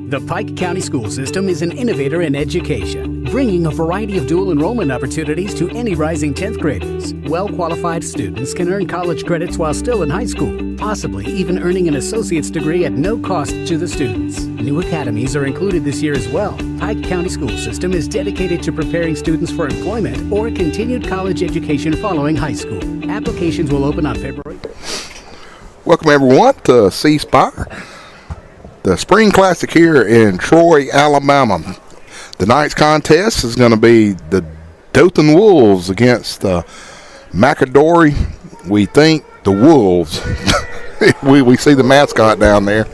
The Pike County School System is an innovator in education, bringing a variety of dual enrollment opportunities to any rising 10th graders. Well-qualified students can earn college credits while still in high school, possibly even earning an associate's degree at no cost to the students. New academies are included this year as well. Pike County School System is dedicated to preparing students for employment or continued college education following high school. Applications will open on February. Welcome everyone to C Spire, the Spring Classic here in Troy, Alabama. Tonight's contest is going to be the Dothan Wolves against McAdory. We think the Wolves. we see the mascot down there.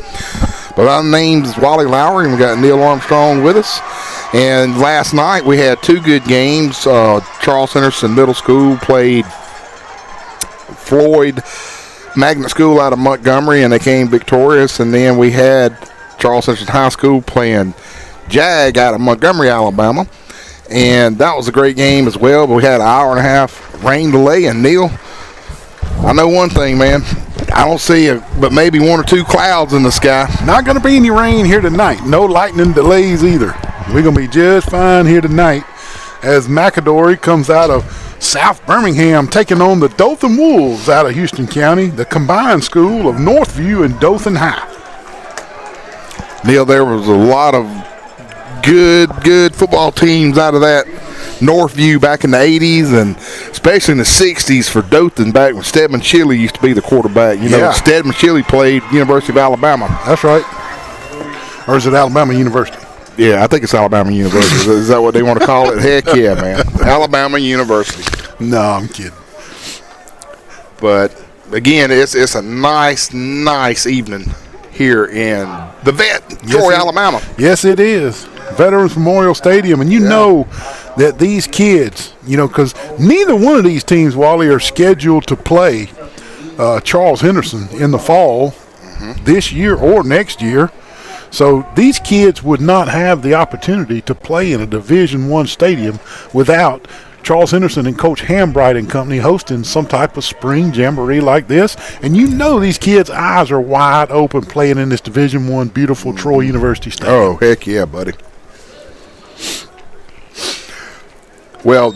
But our name's Wally Lowry, and we got Neil Armstrong with us. And last night we had two good games. Charles Henderson Middle School played Floyd Magnet School out of Montgomery, and they came victorious. And then we had Charles Henderson High School playing Jag out of Montgomery, Alabama, and that was a great game as well. But we had an hour and a half rain delay. And Neil, I know one thing, man. I don't see but maybe one or two clouds in the sky. Not going to be any rain here tonight. No lightning delays either. We're going to be just fine here tonight as McAdory comes out of South Birmingham, taking on the Dothan Wolves out of Houston County, the combined school of Northview and Dothan High. Neil, there was a lot of good football teams out of that Northview back in the 80s, and especially in the 60s for Dothan back when Stedman Chili used to be the quarterback. You know, Stedman Chili played University of Alabama. That's right. Or is it Alabama University? Yeah, I think it's Alabama University. Is that what they want to call it? Heck yeah, man. Alabama University. No, I'm kidding. But, again, it's a nice evening here in the Vet, Troy, Alabama. Yes, it is. Veterans Memorial Stadium. And you know that these kids, because neither one of these teams, Wally, are scheduled to play Charles Henderson in the fall this year or next year. So these kids would not have the opportunity to play in a Division I stadium without Charles Henderson and Coach Hambright and company hosting some type of spring jamboree like this. And these kids' eyes are wide open playing in this Division I beautiful Troy University stadium. Oh, heck yeah, buddy. Well,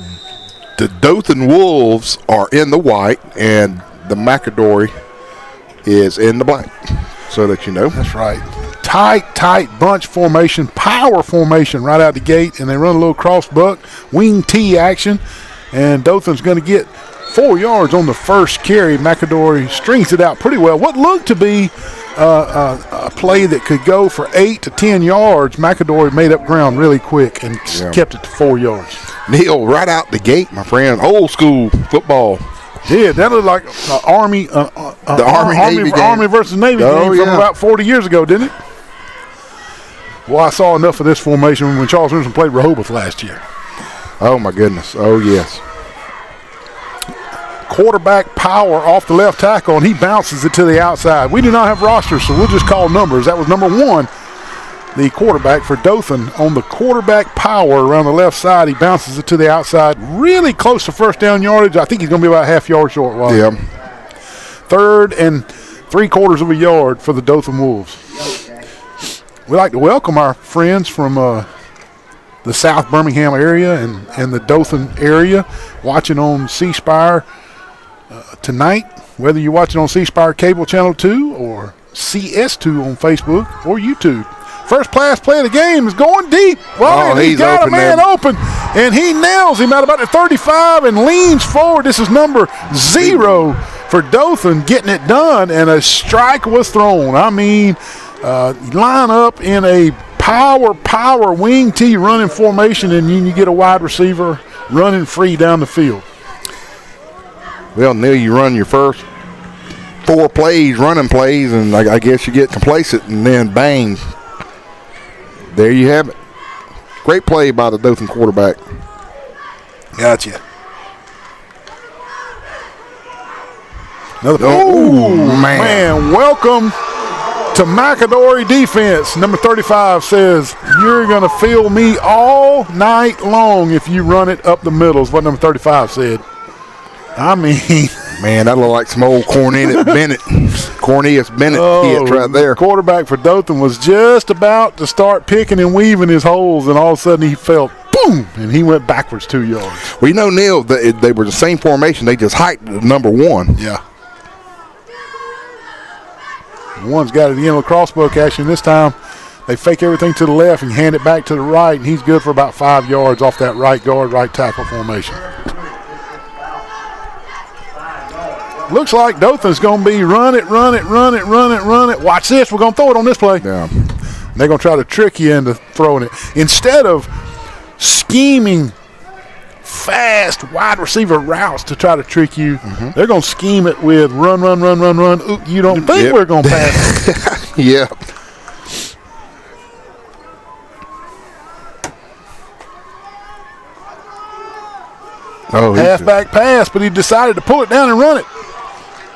the Dothan Wolves are in the white, and the McAdory is in the black, so that you know. That's right. Tight bunch formation, power formation right out the gate, and they run a little cross buck, wing T action, and Dothan's going to get 4 yards on the first carry. McAdory strings it out pretty well. What looked to be a play that could go for 8 to 10 yards, McAdory made up ground really quick and kept it to 4 yards. Neil, right out the gate, my friend, old school football. Yeah, that looked like Army versus Navy game from about 40 years ago, didn't it? Well, I saw enough of this formation when Charles Henderson played Rehoboth last year. Oh, my goodness. Oh, yes. Quarterback power off the left tackle, and he bounces it to the outside. We do not have rosters, so we'll just call numbers. That was number 1, the quarterback for Dothan. On the quarterback power around the left side, he bounces it to the outside, really close to first down yardage. I think he's going to be about half yard short. Yeah. 3rd and 3/4 of a yard for the Dothan Wolves. We'd like to welcome our friends from the South Birmingham area and the Dothan area watching on C Spire tonight, whether you're watching on C Spire Cable Channel 2 or CS2 on Facebook or YouTube. First pass play of the game is going deep. Well, he's got a man open, and he nails him out about the 35 and leans forward. This is number 0 for Dothan, getting it done, and a strike was thrown. I mean, line up in a power wing T running formation, and then you get a wide receiver running free down the field. Well, Neil, you run your first 4 plays, running plays, and I guess you get complacent, and then bang. There you have it. Great play by the Dothan quarterback. Gotcha. Man, welcome to McAdory defense. Number 35 says, you're going to feel me all night long if you run it up the middle, is what number 35 said. I mean, Man, that looked like some old Cornelius Bennett hits right there. The quarterback for Dothan was just about to start picking and weaving his holes, and all of a sudden he felt boom, and he went backwards 2 yards. Well, you know, Neil, they were the same formation. They just hiked number one. Yeah. One's got it in with crossbow action. This time they fake everything to the left and hand it back to the right, and he's good for about 5 yards off that right guard, right tackle formation. Looks like Dothan's going to be run it. Watch this. We're going to throw it on this play. Yeah. They're going to try to trick you into throwing it. Instead of scheming fast wide receiver routes to try to trick you, they're going to scheme it with run. Ooh, you don't think we're going to pass it. Yeah. Halfback pass, but he decided to pull it down and run it.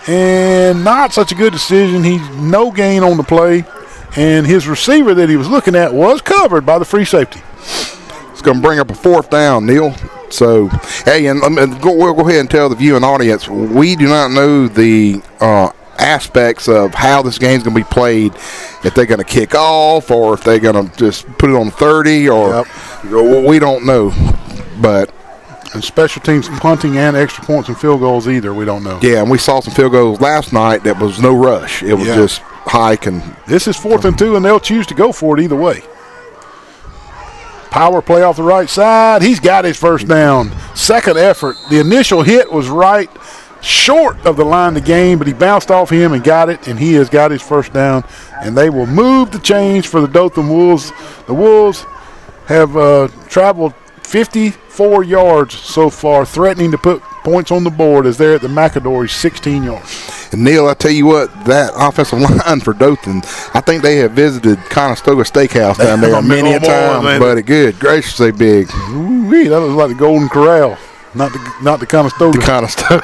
And not such a good decision. He's no gain on the play. And his receiver that he was looking at was covered by the free safety. It's going to bring up a 4th down, Neil. So, hey, and we'll go ahead and tell the viewing audience, we do not know the aspects of how this game's going to be played, if they're going to kick off or if they're going to just put it on 30 or we don't know. But and special teams punting and extra points and field goals either, we don't know. Yeah, and we saw some field goals last night that was no rush. It was just hike. And this is 4th and 2, and they'll choose to go for it either way. Power play off the right side. He's got his first down. Second effort. The initial hit was right short of the line to gain, but he bounced off him and got it, and he has got his first down. And they will move the chains for the Dothan Wolves. The Wolves have traveled 54 yards so far, threatening to put points on the board as they're at the McAdory 16 yards. And Neil, I tell you what, that offensive line for Dothan, I think they have visited Conestoga Steakhouse down there many a time, buddy. Good gracious, they big. Ooh-wee, that was like the Golden Corral, not the Conestoga. The Conestoga.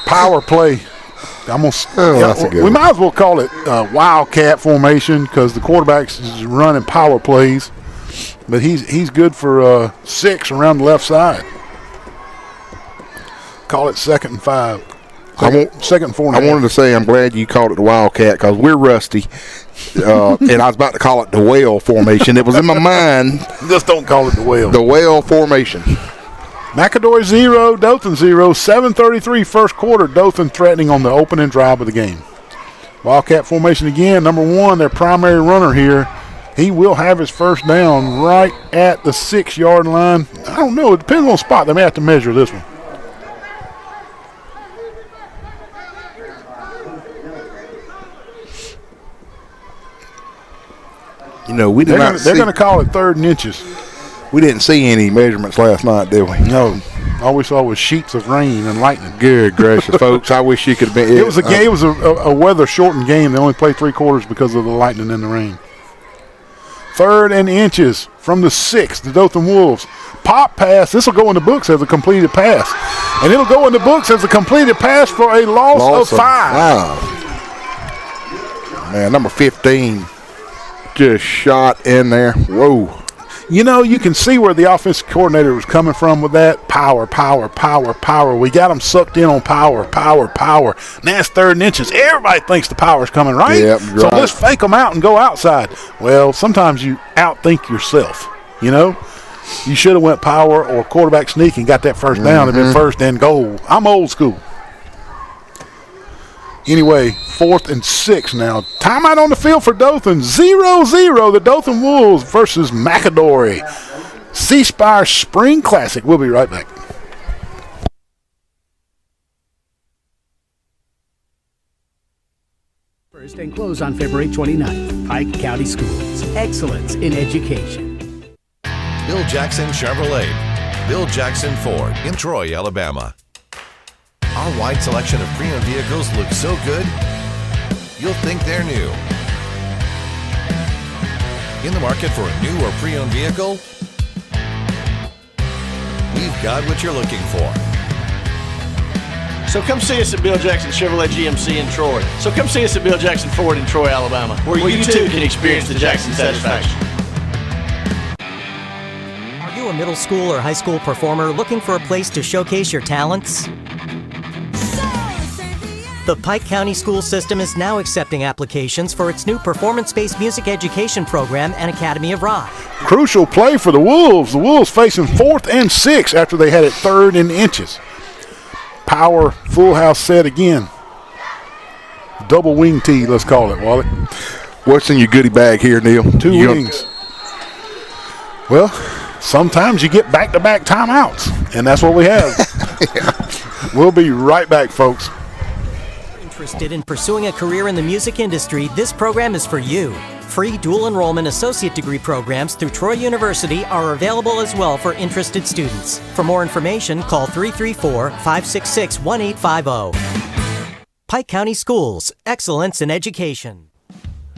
Power play. We might as well call it Wildcat formation because the quarterback's is running power plays. But he's good for 6 around the left side. Call it 2nd and 5. Second and 4. I wanted to say I'm glad you called it the Wildcat because we're rusty. And I was about to call it the whale formation. It was in my mind. Just don't call it the whale. The whale formation. McAdory 0, Dothan 0. 7:33 first quarter. Dothan threatening on the opening drive of the game. Wildcat formation again. Number 1, their primary runner here. He will have his first down right at the 6-yard line. I don't know. It depends on the spot. They may have to measure this one. You know, they're going to call it 3rd and inches. We didn't see any measurements last night, did we? No. All we saw was sheets of rain and lightning. Good gracious, folks. I wish you could have been. It was a weather-shortened game. They only played 3 quarters because of the lightning and the rain. 3rd and inches from the 6, the Dothan Wolves. Pop pass. This will go in the books as a completed pass. And it'll go in the books as a completed pass for a loss of 5. Man, number 15 just shot in there. Whoa. You know, you can see where the offensive coordinator was coming from with that. Power. We got them sucked in on power. Now it's 3rd and inches. Everybody thinks the power's coming, right? Yep, so right. Let's fake them out and go outside. Well, sometimes you outthink yourself, you know? You should have went power or quarterback sneak and got that first down and been 1st and goal. I'm old school. Anyway, 4th and 6 now. Timeout on the field for Dothan. 0-0, the Dothan Wolves versus McAdory. C-Spire Spring Classic. We'll be right back. First and close on February 29th. Pike County Schools. Excellence in education. Bill Jackson Chevrolet. Bill Jackson Ford in Troy, Alabama. Our wide selection of pre-owned vehicles looks so good, you'll think they're new. In the market for a new or pre-owned vehicle? We've got what you're looking for. So come see us at Bill Jackson Chevrolet GMC in Troy. So come see us at Bill Jackson Ford in Troy, Alabama, where you too can experience the Jackson satisfaction. Are you a middle school or high school performer looking for a place to showcase your talents? The Pike County School System is now accepting applications for its new performance-based music education program and Academy of Rock. Crucial play for the Wolves. The Wolves facing 4th and 6 after they had it 3rd and inches. Power full house set again. Double wing tee, let's call it, Wally. What's in your goodie bag here, Neil? 2 wings. Well, sometimes you get back-to-back timeouts, and that's what we have. We'll be right back, folks. Interested in pursuing a career in the music industry, this program is for you. Free dual enrollment associate degree programs through Troy University are available as well for interested students. For more information, call 334-566-1850. Pike County Schools, excellence in education.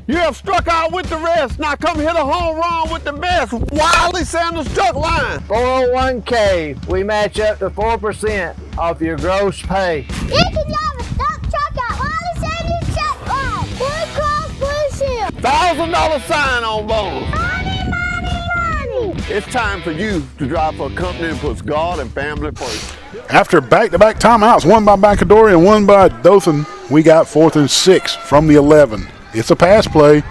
You have struck out with the rest. Now come hit a home run with the best. Wiley Sanders Truck Line. 401k. We match up to 4% off your gross pay. You can drive a stock truck at Wiley Sanders Truck Line. Blue Cross Blue Shield. $1,000 sign on bonus. Money, money, money. It's time for you to drive for a company that puts God and family first. After back-to-back timeouts, one by McAdory and one by Dothan, we got 4th and 6 from the 11. It's a pass play,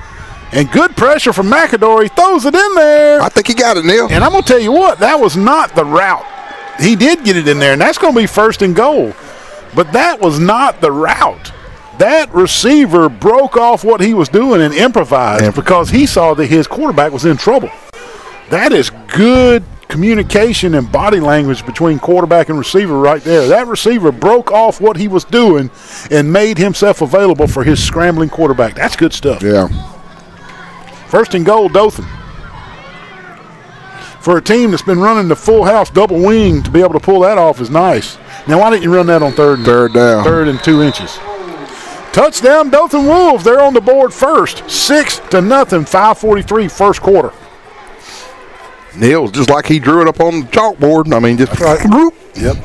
and good pressure from McAdory. Throws it in there. I think he got it, Neil. And I'm going to tell you what, that was not the route. He did get it in there, and that's going to be 1st and goal. But that was not the route. That receiver broke off what he was doing and improvised because he saw that his quarterback was in trouble. That is good communication and body language between quarterback and receiver right there. That receiver broke off what he was doing and made himself available for his scrambling quarterback. That's good stuff. Yeah. 1st and goal, Dothan. For a team that's been running the full house double wing, to be able to pull that off is nice. Now, why didn't you run that on 3rd down? 3rd and 2 inches. Touchdown, Dothan Wolves. They're on the board first. 6-0, 5:43 first quarter. Neil, just like he drew it up on the chalkboard. I mean, just right. Whoop. Yep.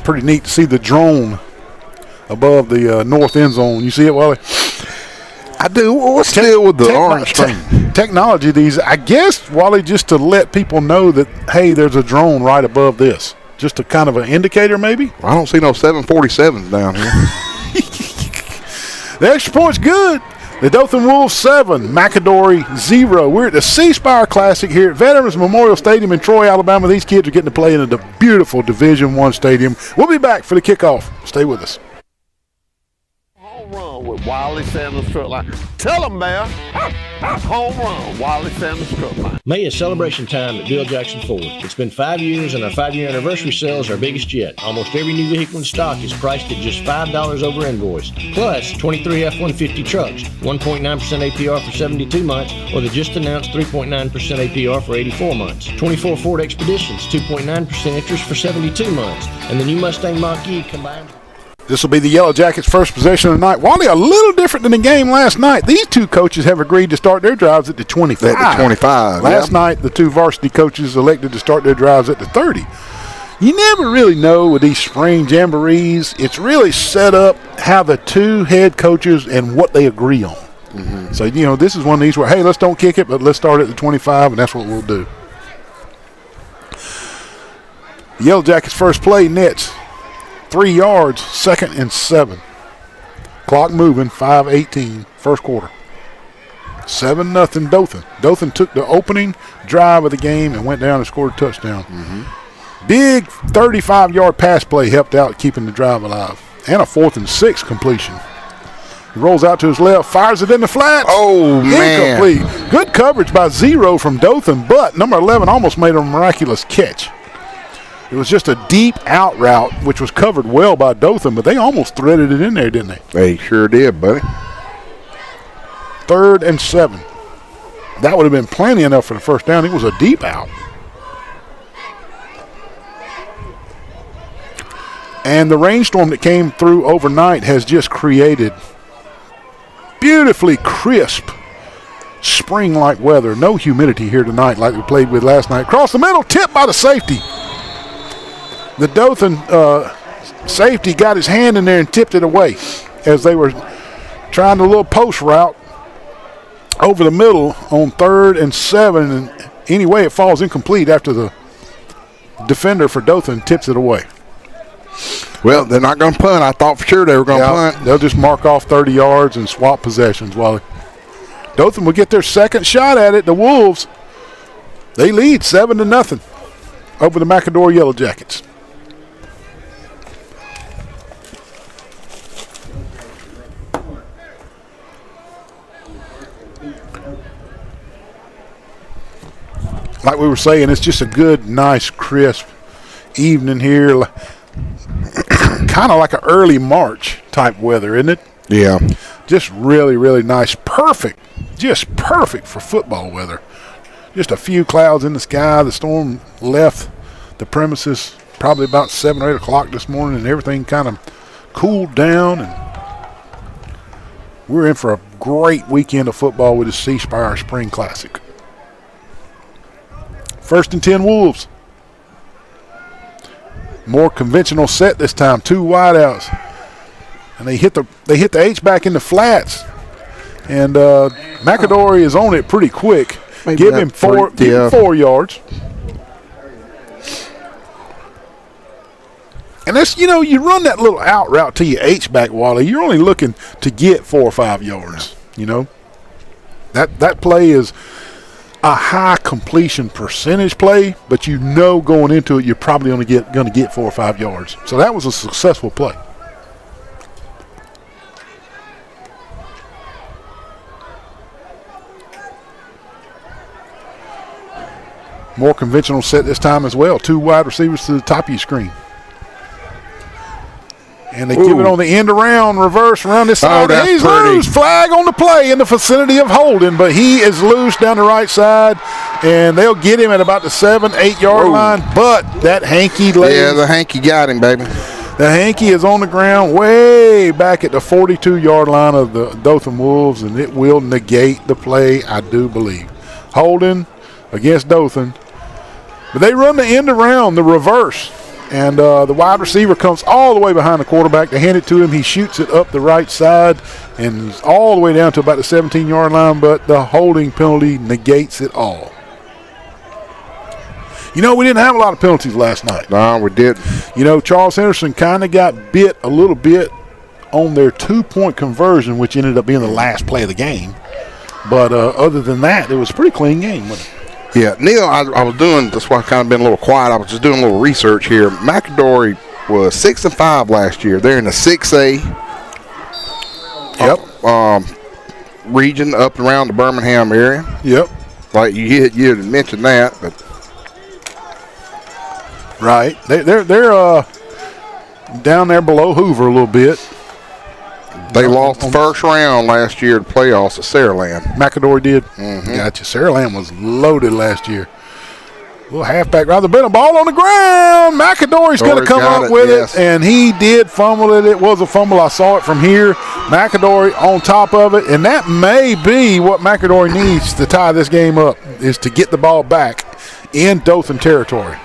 Pretty neat to see the drone above the north end zone. You see it, Wally? I do. What's the deal with the orange thing? Technology, these, I guess, Wally, just to let people know that, hey, there's a drone right above this. Just a kind of an indicator, maybe? I don't see no 747s down here. The extra point's good. The Dothan Wolves 7, McAdory 0. We're at the C Spire Classic here at Veterans Memorial Stadium in Troy, Alabama. These kids are getting to play in a beautiful Division I stadium. We'll be back for the kickoff. Stay with us. Home run with Wiley Sanders Truck Line. Tell them, Bear. Home run, Wiley Sanders Truck Line. May is celebration time at Bill Jackson Ford. It's been 5 years, and our 5-year anniversary sale is our biggest yet. Almost every new vehicle in stock is priced at just $5 over invoice. Plus, 23 F-150 trucks, 1.9% APR for 72 months, or the just announced 3.9% APR for 84 months. 24 Ford Expeditions, 2.9% interest for 72 months, and the new Mustang Mach-E combined. This will be the Yellow Jackets' first possession of the night. Wally, a little different than the game last night. These two coaches have agreed to start their drives at the 25. At the 25. Last night, the two varsity coaches elected to start their drives at the 30. You never really know with these spring jamborees. It's really set up how the two head coaches and what they agree on. Mm-hmm. So, you know, this is one of these where, hey, let's don't kick it, but let's start at the 25, and that's what we'll do. The Yellow Jackets' first play, nets 3 yards, 2nd and 7. Clock moving, 5:18, first quarter. 7-0 Dothan. Dothan took the opening drive of the game and went down and scored a touchdown. Mm-hmm. Big 35-yard pass play helped out keeping the drive alive. And a 4th and 6 completion. He rolls out to his left, fires it in the flats. Oh, man. Incomplete. Good coverage by 0 from Dothan, but number 11 almost made a miraculous catch. It was just a deep out route, which was covered well by Dothan, but they almost threaded it in there, didn't they? They sure did, buddy. 3rd and 7. That would have been plenty enough for the first down. It was a deep out. And the rainstorm that came through overnight has just created beautifully crisp spring-like weather. No humidity here tonight like we played with last night. Across the middle, tipped by the safety. The Dothan safety got his hand in there and tipped it away as they were trying a little post route over the middle on 3rd and 7. And anyway, it falls incomplete after the defender for Dothan tips it away. Well, they're not going to punt. I thought for sure they were going to punt. They'll just mark off 30 yards and swap possessions. While Dothan will get their second shot at it. The Wolves, they lead 7-0 over the McAdory Yellow Jackets. Like we were saying, it's just a good, nice, crisp evening here. Kind of like an early March type weather, isn't it? Yeah. Just really, really nice. Perfect. Just perfect for football weather. Just a few clouds in the sky. The storm left the premises probably about 7 or 8 o'clock this morning, and everything kind of cooled down. And we're in for a great weekend of football with the C Spire Spring Classic. 1st and 10 Wolves. More conventional set this time. 2 wideouts, and they hit the H-back in the flats, and McAdory is on it pretty quick. Give him 4 yards. And that's, you run that little out route to your H-back, Wally. You're only looking to get 4 or 5 yards. That play is a high completion percentage play, but going into it, you're probably only going to get 4 or 5 yards. So that was a successful play. More conventional set this time as well. 2 wide receivers to the top of your screen. And they give it on the end around, reverse around this side. He's loose. Flag on the play in the vicinity of holding, but he is loose down the right side, and they'll get him at about the 7-8 yard line. But that hanky leg. Yeah, the hanky got him, baby. The hanky is on the ground way back at the 42-yard line of the Dothan Wolves, and it will negate the play, I do believe. Holding against Dothan. But they run the end around, the reverse. And the wide receiver comes all the way behind the quarterback. They hand it to him. He shoots it up the right side and is all the way down to about the 17-yard line, but the holding penalty negates it all. We didn't have a lot of penalties last night. No, we didn't. Charles Henderson kind of got bit a little bit on their 2-point conversion, which ended up being the last play of the game. But other than that, it was a pretty clean game, wasn't it? Yeah, Neil, I was doing, that's why I've kind of been a little quiet. I was just doing a little research here. McAdory was 6-5 last year. They're in the 6A region up around the Birmingham area. Yep. Like you had mentioned that, but right. They're down there below Hoover a little bit. They lost the first round last year to playoffs at Saraland. McAdory did? Mm-hmm. Gotcha. Saraland was loaded last year. Little halfback rather been a ball on the ground. McAdory's going to come up with it, and he did fumble it. It was a fumble. I saw it from here. McAdory on top of it, and that may be what McAdory needs to tie this game up, is to get the ball back in Dothan territory.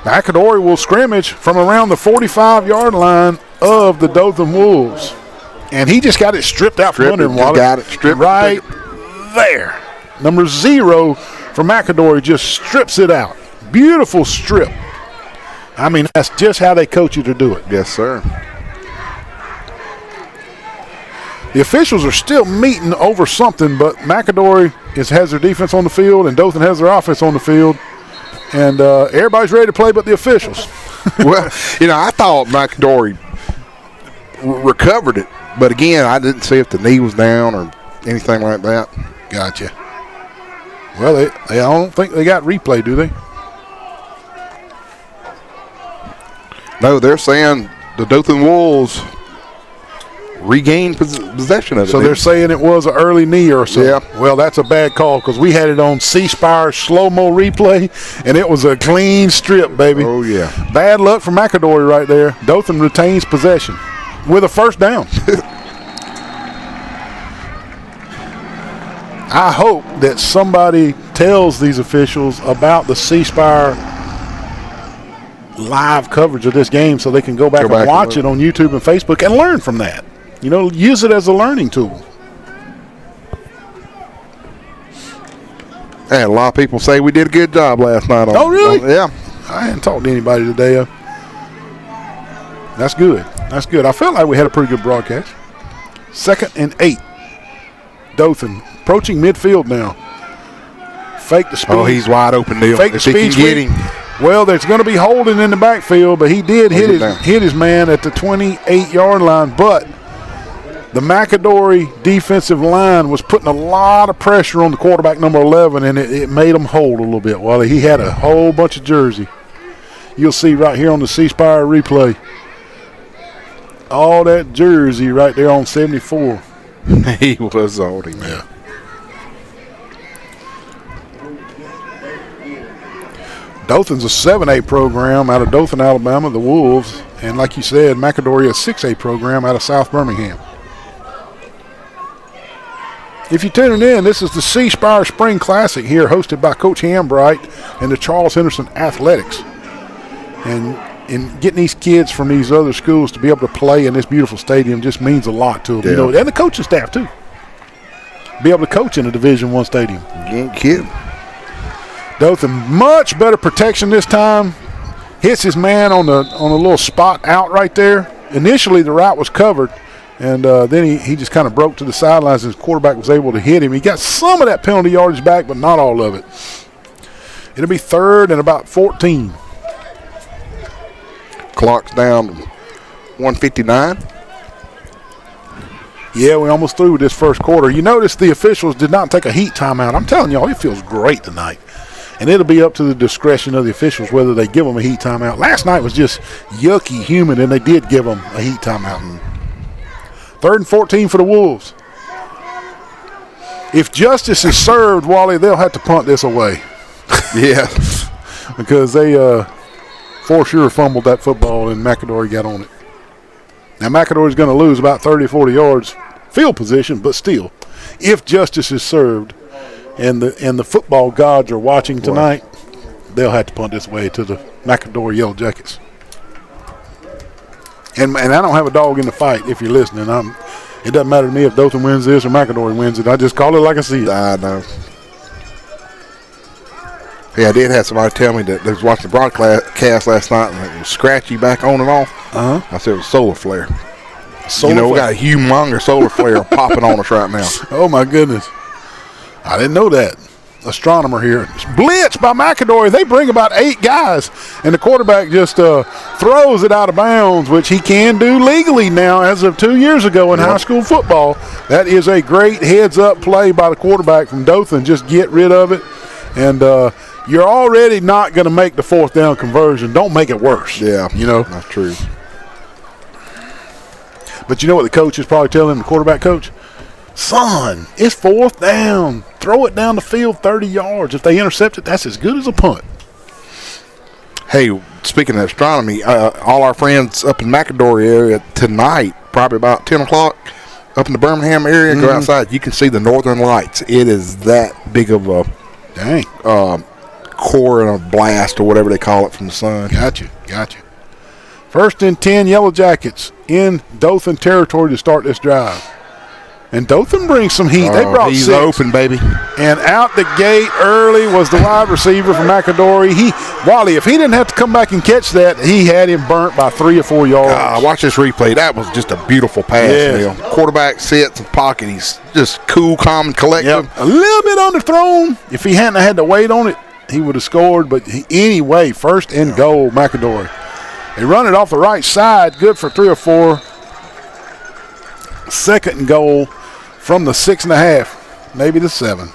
McAdory will scrimmage from around the 45-yard line of the Dothan Wolves. And he just got it stripped out from under him. Got it stripped right there. Number 0 for McAdory just strips it out. Beautiful strip. I mean, that's just how they coach you to do it. Yes, sir. The officials are still meeting over something, but McAdory has their defense on the field and Dothan has their offense on the field. And everybody's ready to play but the officials. Well, I thought McAdory recovered it, but again, I didn't see if the knee was down or anything like that. Gotcha. Well, I don't think they got replay, do they? No, they're saying the Dothan Wolves regained possession of it. So they're saying it was an early knee or something. Yeah. Well, that's a bad call because we had it on C-Spire slow-mo replay, and it was a clean strip, baby. Oh, yeah. Bad luck for McAdory right there. Dothan retains possession with a first down. I hope that somebody tells these officials about the C-Spire live coverage of this game so they can go back and watch it on YouTube and Facebook and learn from that. Use it as a learning tool. And a lot of people say we did a good job last night. Oh, really? Yeah. I hadn't talked to anybody today. That's good. That's good. I felt like we had a pretty good broadcast. 2nd and 8. Dothan approaching midfield now. Fake the speed. Oh, he's wide open, Neil. Fake the If he speed can get sweep. him. Well, there's going to be holding in the backfield, but he did hit his man at the 28-yard line. But the McAdory defensive line was putting a lot of pressure on the quarterback, number 11, and it made him hold a little bit. Well, he had a whole bunch of jersey. You'll see right here on the C Spire replay. All that jersey right there on 74. He was holding, man. Dothan's a 7A program out of Dothan, Alabama, the Wolves. And like you said, McAdory a 6A program out of South Birmingham. If you're tuning in, this is the C Spire Spring Classic here, hosted by Coach Hambright and the Charles Henderson Athletics. And getting these kids from these other schools to be able to play in this beautiful stadium just means a lot to them. You know, and the coaching staff, too. Be able to coach in a Division I stadium. Ain't kidding. Dothan, much better protection this time. Hits his man on a little spot out right there. Initially, the route was covered, and then he just kind of broke to the sidelines. His quarterback was able to hit him. He got some of that penalty yardage back, but not all of it. It'll be 3rd and about 14. Clock's down to 1:59. Yeah, we almost through with this first quarter. You notice the officials did not take a heat timeout. I'm telling y'all, it feels great tonight. And it'll be up to the discretion of the officials whether they give them a heat timeout. Last night was just yucky, humid, and they did give them a heat timeout. 3rd and 14 for the Wolves. If justice is served, Wally, they'll have to punt this away. Yeah. Because they for sure fumbled that football and McAdory got on it. Now McAdory's going to lose about 30 or 40 yards field position, but still, if justice is served and the football gods are watching tonight, they'll have to punt this way to the McAdory Yellow Jackets. And I don't have a dog in the fight if you're listening. It doesn't matter to me if Dothan wins this or McAdory wins it. I just call it like I see it. I know. Yeah, I did have somebody tell me that they was watching the broadcast last night and it was scratchy back on and off. I said it was solar flare. We got a humongous solar flare popping on us right now. Oh, my goodness. I didn't know that. Astronomer here. Blitz by McAdory. They bring about 8 guys, and the quarterback just throws it out of bounds, which he can do legally now as of 2 years ago in high school football. That is a great heads-up play by the quarterback from Dothan. Just get rid of it, and you're already not going to make the 4th down conversion. Don't make it worse. Yeah, that's true. But you know what the coach is probably telling the quarterback coach? Son, it's 4th down. Throw it down the field 30 yards. If they intercept it, that's as good as a punt. Hey, speaking of astronomy, all our friends up in the McAdory area tonight, probably about 10 o'clock, up in the Birmingham area, go outside. You can see the northern lights. It is that big of a core and a blast or whatever they call it from the sun. Gotcha. 1st and 10 Yellow Jackets in Dothan territory to start this drive. And Dothan brings some heat. They brought he's 6. Open, baby. And out the gate early was the wide receiver from McAdory. Wally, if he didn't have to come back and catch that, he had him burnt by 3 or 4 yards. Watch this replay. That was just a beautiful pass, Neil. Quarterback sits in pocket. He's just cool, calm, and collected. A little bit underthrown. If he hadn't had to wait on it, he would have scored. But anyway, 1st and goal, McAdory. They run it off the right side. Good for 3 or 4. 2nd and goal from the 6.5, maybe the 7.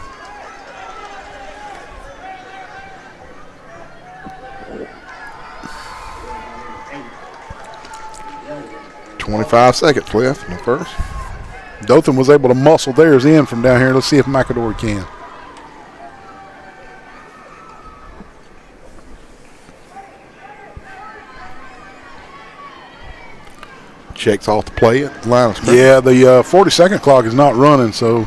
$25 seconds left in the first. Dothan was able to muscle theirs in from down here. Let's see if McAdory can. Checks off the play at the line of scrimmage. Yeah, the 40-second clock is not running, so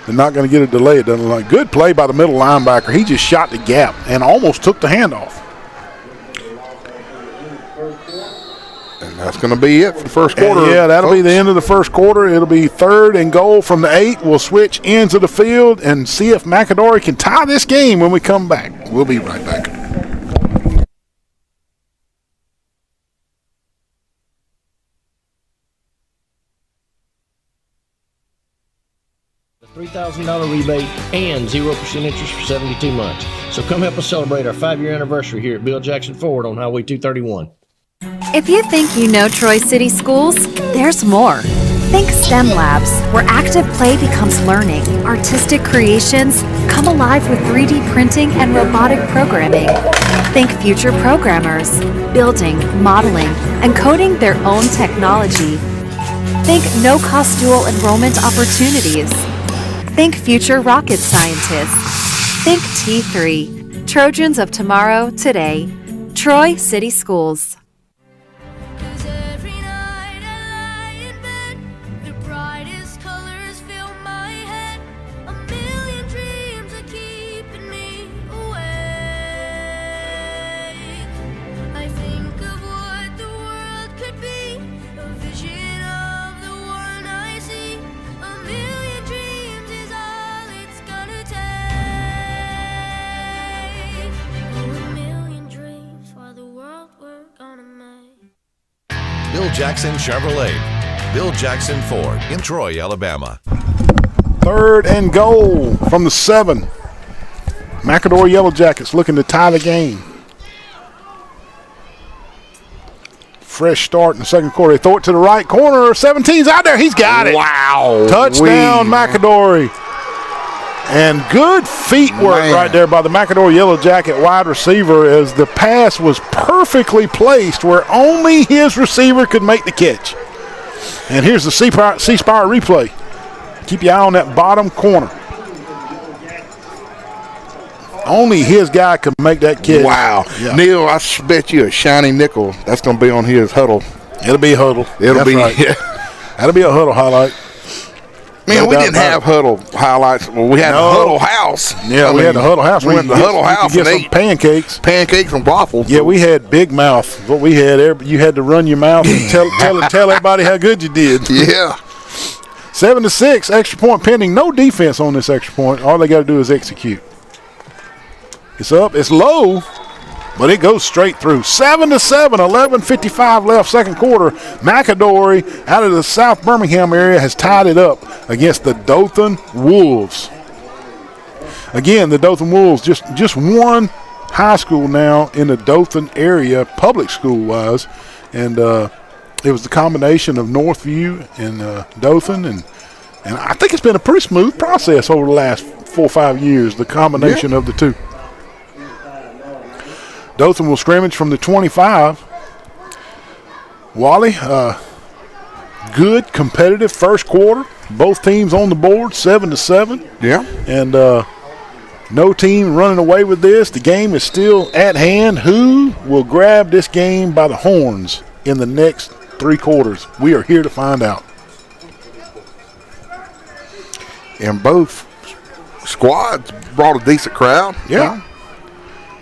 they're not going to get a delay. It doesn't look like. Good play by the middle linebacker. He just shot the gap and almost took the handoff. And that's going to be it for the first quarter. And that'll be the end of the first quarter. It'll be 3rd and goal from the 8. We'll switch ends of the field and see if McAdory can tie this game when we come back. We'll be right back. $3,000 rebate, and 0% interest for 72 months. So come help us celebrate our 5-year anniversary here at Bill Jackson Ford on Highway 231. If you think you know Troy City Schools, there's more. Think STEM labs, where active play becomes learning. Artistic creations come alive with 3D printing and robotic programming. Think future programmers, building, modeling, and coding their own technology. Think no-cost dual enrollment opportunities. Think future rocket scientists. Think T3. Trojans of tomorrow, today. Troy City Schools. Bill Jackson Chevrolet. Bill Jackson Ford in Troy, Alabama. 3rd and goal from the 7. McAdory Yellow Jackets looking to tie the game. Fresh start in the second quarter. They throw it to the right corner. 17's out there. He's got it. Wow. Touchdown, McAdory. And good feet work right there by the McAdory Yellow Jacket wide receiver as the pass was perfectly placed where only his receiver could make the catch. And here's the C-Spire replay. Keep your eye on that bottom corner. Only his guy could make that catch. Wow. Yeah. Neil, I bet you a shiny nickel that's going to be on his huddle. It'll be a huddle. It'll be. Right. Yeah. That'll be a huddle highlight. Man, we didn't have huddle highlights. Well, we had the huddle house. Yeah, we had the huddle house. We went to the huddle house and ate some pancakes. Pancakes and waffles. Yeah, we had big mouth. What we had, you had to run your mouth and tell everybody how good you did. Yeah. 7-6, extra point pending. No defense on this extra point. All they got to do is execute. It's up. It's low, but it goes straight through. 7-7, 11:55 left, second quarter. McAdory out of the South Birmingham area has tied it up against the Dothan Wolves. Again, the Dothan Wolves, just one high school now in the Dothan area, public school-wise, and it was the combination of Northview and Dothan, and I think it's been a pretty smooth process over the last 4 or 5 years, the combination of the two. Dothan will scrimmage from the 25. Wally, good competitive first quarter. Both teams on the board, 7-7. Yeah. And no team running away with this. The game is still at hand. Who will grab this game by the horns in the next 3 quarters? We are here to find out. And both squads brought a decent crowd. Yeah.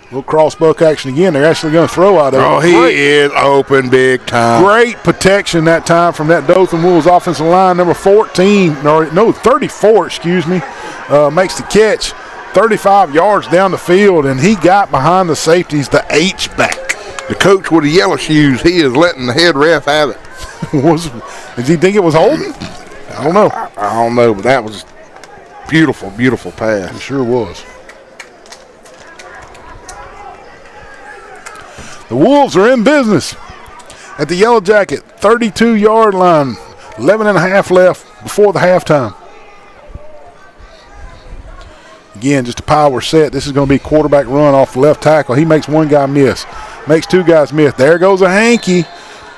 Little crossbuck action again. They're actually going to throw out of it. Oh, he is open big time. Great protection that time from that Dothan Wolves offensive line. Number 34, makes the catch 35 yards down the field, and he got behind the safeties, the H-back. The coach with the yellow shoes, he is letting the head ref have it. Did he think it was holding? I don't know. I don't know, but that was beautiful, beautiful pass. It sure was. The Wolves are in business at the Yellow Jacket 32-yard line. 11.5 left before the halftime. Again, just a power set. This is going to be quarterback run off the left tackle. He makes one guy miss. Makes 2 guys miss. There goes a hanky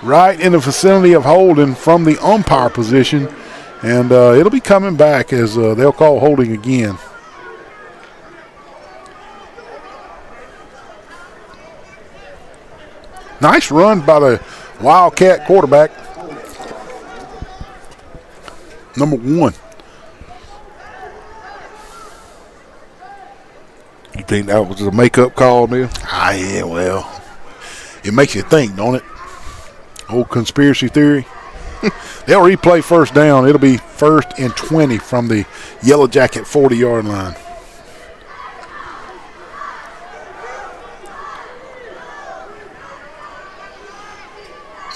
right in the vicinity of holding from the umpire position. And it'll be coming back as they'll call holding again. Nice run by the Wildcat quarterback, number 1. You think that was a make-up call, Neil? Yeah, well, it makes you think, don't it? Old conspiracy theory. They'll replay first down. It'll be 1st and 20 from the Yellow Jacket 40-yard line.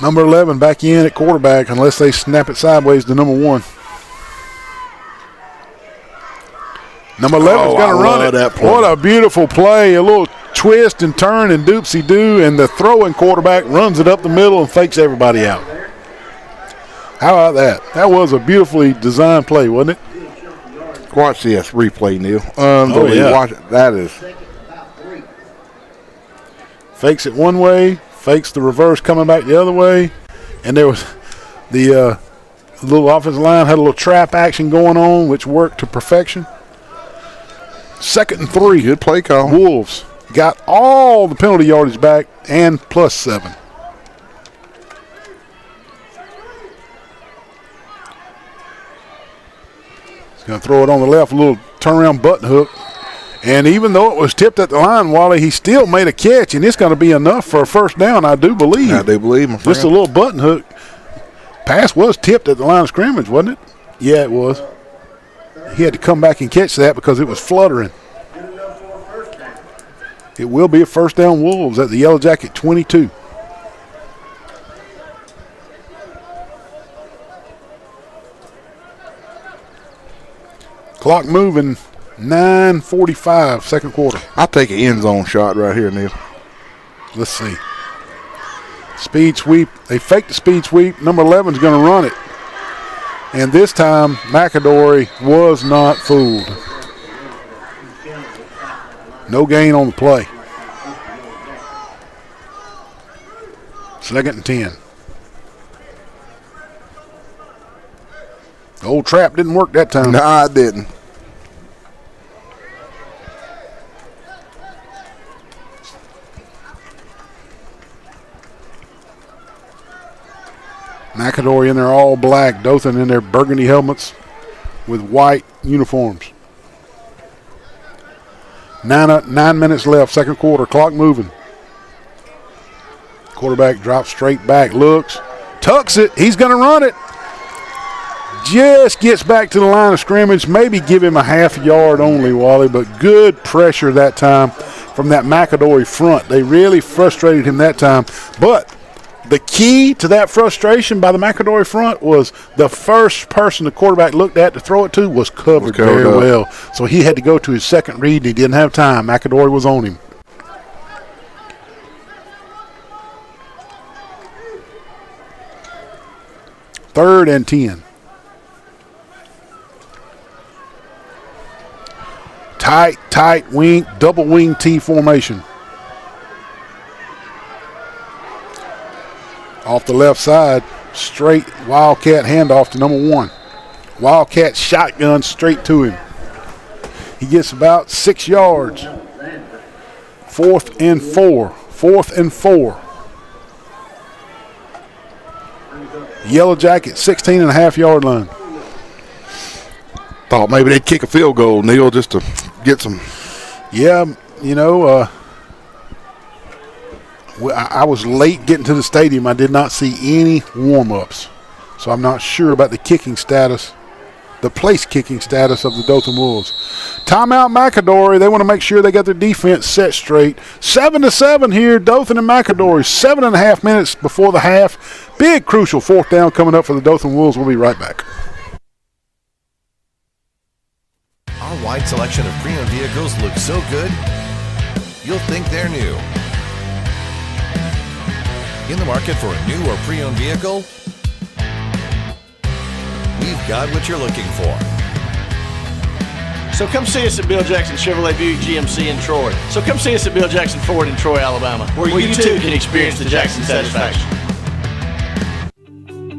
Number 11 back in at quarterback unless they snap it sideways to number 1. Number 11's going to run it. That play. What a beautiful play. A little twist and turn and doopsie-doo, and the throwing quarterback runs it up the middle and fakes everybody out. How about that? That was a beautifully designed play, wasn't it? Watch this replay, Neil. Unbelievable. Watch it. That is. Fakes it one way, fakes the reverse coming back the other way, and there was the little offensive line had a little trap action going on, which worked to perfection. 2nd and 3. Good play call. Wolves got all the penalty yardage back and +7. He's going to throw it on the left, a little turnaround button hook. And even though it was tipped at the line, Wally, he still made a catch, and it's going to be enough for a first down, I do believe. I do believe, my friend. Just a little button hook. Pass was tipped at the line of scrimmage, wasn't it? Yeah, it was. He had to come back and catch that because it was fluttering. It will be a first down Wolves at the Yellow Jacket 22. Clock moving, 9:45, second quarter. I'll take an end zone shot right here, Neil. Let's see. Speed sweep. They faked the speed sweep. Number 11's going to run it. And this time, McAdory was not fooled. No gain on the play. 2nd and 10. The old trap didn't work that time. No, it didn't. McAdory in their all black, Dothan in their burgundy helmets with white uniforms. 9 minutes left, second quarter, clock moving. Quarterback drops straight back, looks, tucks it, he's going to run it. Just gets back to the line of scrimmage, maybe give him a half yard only, Wally, but good pressure that time from that McAdory front. They really frustrated him that time, but the key to that frustration by the McAdory front was the first person the quarterback looked at to throw it to was covered very well. So he had to go to his second read, and he didn't have time. McAdory was on him. Third and 10. Tight wing, double wing T formation. Off the left side, straight Wildcat handoff to number 1. Wildcat shotgun straight to him. He gets about 6 yards. 4th and 4. 4th and 4. Yellow Jacket, 16.5-yard line. Thought maybe they'd kick a field goal, Neil, just to get some. Yeah, you know, I was late getting to the stadium. I did not see any warm-ups. So I'm not sure about the kicking status, the place kicking status of the Dothan Wolves. Timeout McAdory. They want to make sure they got their defense set straight. 7-7 here, Dothan and McAdory. 7.5 minutes before the half. Big crucial 4th down coming up for the Dothan Wolves. We'll be right back. Our wide selection of pre-owned vehicles looks so good, you'll think they're new. In the market for a new or pre-owned vehicle? We've got what you're looking for. So come see us at Bill Jackson Chevrolet Buick GMC in Troy. So come see us at Bill Jackson Ford in Troy, Alabama, where you too can experience the Jackson satisfaction.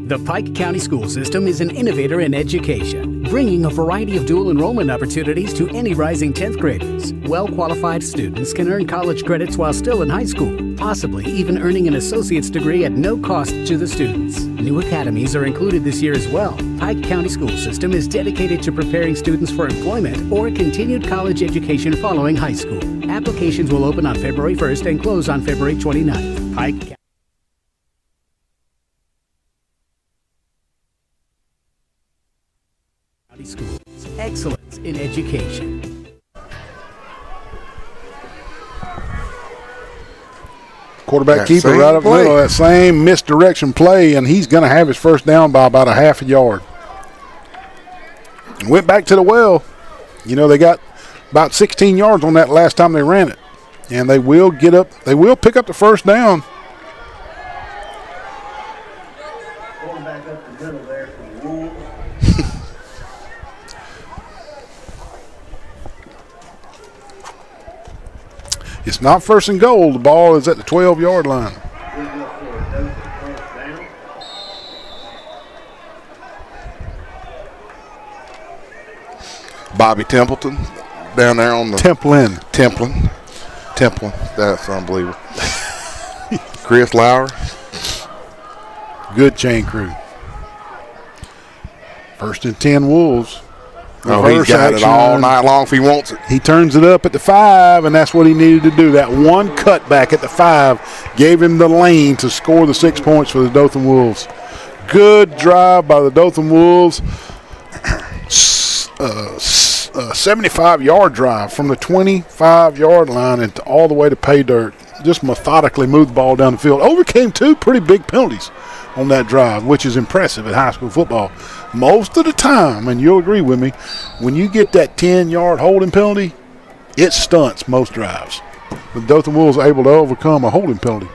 The Pike County School System is an innovator in education, bringing a variety of dual enrollment opportunities to any rising 10th graders. Well-qualified students can earn college credits while still in high school, possibly even earning an associate's degree at no cost to the students. New academies are included this year as well. Pike County School System is dedicated to preparing students for employment or continued college education following high school. Applications will open on February 1st and close on February 29th. Pike Schools. Excellence in education. Quarterback keeper right up the middle of that same misdirection play, and he's going to have his first down by about a half a yard. Went back to the well. You know, they got about 16 yards on that last time they ran it. And they will get up. They will pick up the first down. Going back up the middle there for the Wolves. It's not first and goal. The ball is at the 12-yard line. Bobby Templeton down there on the Templin. That's unbelievable. Chris Lauer. Good chain crew. First and 10 Wolves. Oh, he's got it all night long if he wants it. He turns it up at the 5, and that's what he needed to do. That one cutback at the 5 gave him the lane to score the 6 points for the Dothan Wolves. Good drive by the Dothan Wolves. 75-yard drive from the 25-yard line and all the way to pay dirt. Just methodically moved the ball down the field. Overcame 2 pretty big penalties on that drive, which is impressive at high school football. Most of the time, and you'll agree with me, when you get that 10-yard holding penalty, it stunts most drives. But Dothan Wolves are able to overcome a holding penalty.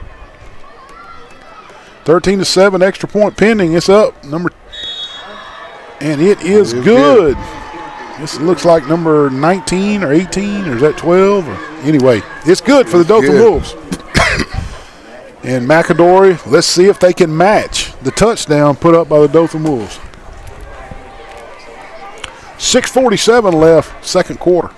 13-7, extra point pending. It's up. And it is good. This looks like number 19 or 18, or is that 12? Anyway, it's good for the Dothan Wolves. And McAdory, let's see if they can match the touchdown put up by the Dothan Wolves. 6:47 left, second quarter.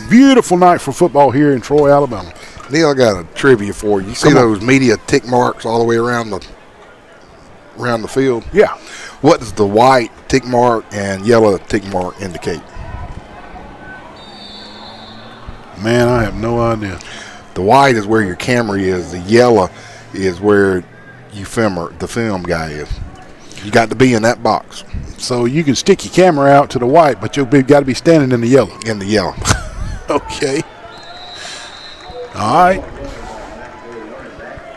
Beautiful night for football here in Troy, Alabama. Neil, I got a trivia for you. You see those media tick marks all the way around the field? Yeah. What does the white tick mark and yellow tick mark indicate? Man, I have no idea. The white is where your camera is. The yellow is where the film guy is. You got to be in that box. So you can stick your camera out to the white, but you'll got to be standing in the yellow. In the yellow. Okay. All right.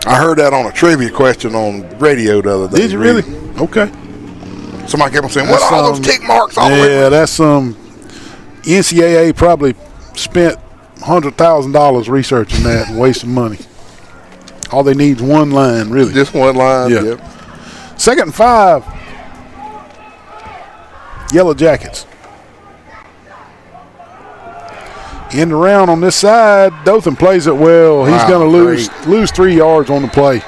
I heard that on a trivia question on radio the other day. Did you really? Okay. Somebody kept on saying, what are all those tick marks all the way? Yeah, that's NCAA probably spent $100,000 researching that and wasting money. All they need is one line, really. Just one line, yeah. Yep. 2nd and 5. Yellow Jackets. End around on this side. Dothan plays it well. He's going to lose 3 yards on the play.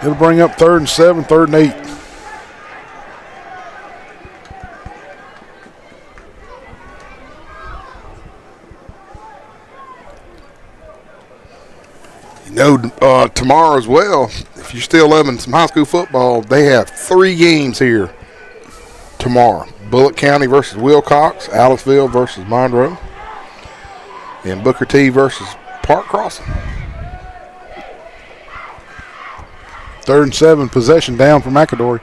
It'll bring up 3rd and 7, 3rd and 8. You know, tomorrow as well, if you're still loving some high school football, they have 3 games here tomorrow. Bullitt County versus Wilcox, Aliceville versus Monroe, and Booker T versus Park Crossing. 3rd and 7, possession down for McAdory.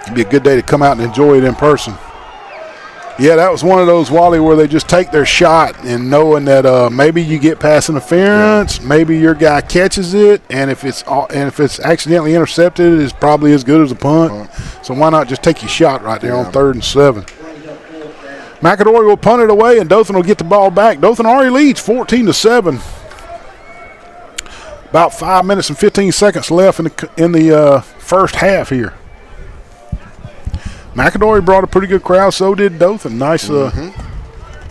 It'd be a good day to come out and enjoy it in person. Yeah, that was one of those, Wally, where they just take their shot and knowing that maybe you get pass interference, maybe your guy catches it, and if it's accidentally intercepted, it's probably as good as a punt. So why not just take your shot right there on 3rd and 7? McAdory will punt it away, and Dothan will get the ball back. Dothan already leads 14-7. About 5 minutes and 15 seconds left in the first half here. McAdory brought a pretty good crowd, so did Dothan. Nice. The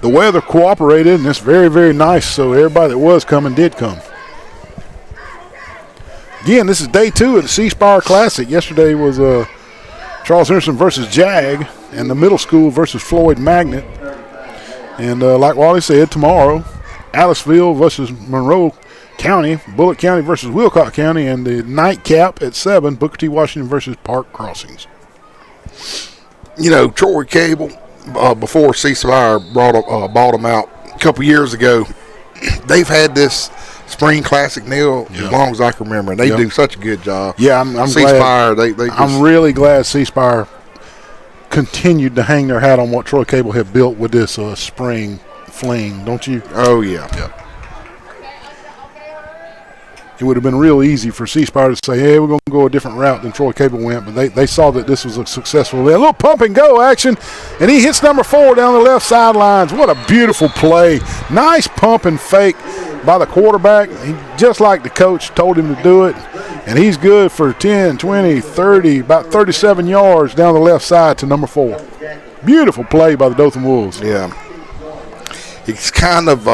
weather cooperated, and it's very, very nice, so everybody that was coming did come. Again, this is day 2 of the C Spire Classic. Yesterday was Charles Henderson versus Jag, and the middle school versus Floyd Magnet. And like Wally said, tomorrow, Aliceville versus Monroe County, Bullitt County versus Wilcox County, and the nightcap at 7, Booker T. Washington versus Park Crossings. You know, Troy Cable, before C Spire bought them out a couple years ago, they've had this spring classic, Neil, as long as I can remember. And they do such a good job. Yeah, I'm C glad. Spire, I'm really glad C Spire continued to hang their hat on what Troy Cable had built with this spring fling, don't you? Oh, yeah. it would have been real easy for C Spire to say, hey, we're going to go a different route than Troy Cable went, but they saw that this was a successful. A little pump and go action, and he hits number 4 down the left sidelines. What a beautiful play. Nice pump and fake by the quarterback, just like the coach told him to do it, and he's good for 10, 20, 30, about 37 yards down the left side to number 4. Beautiful play by the Dothan Wolves. Yeah. It's kind of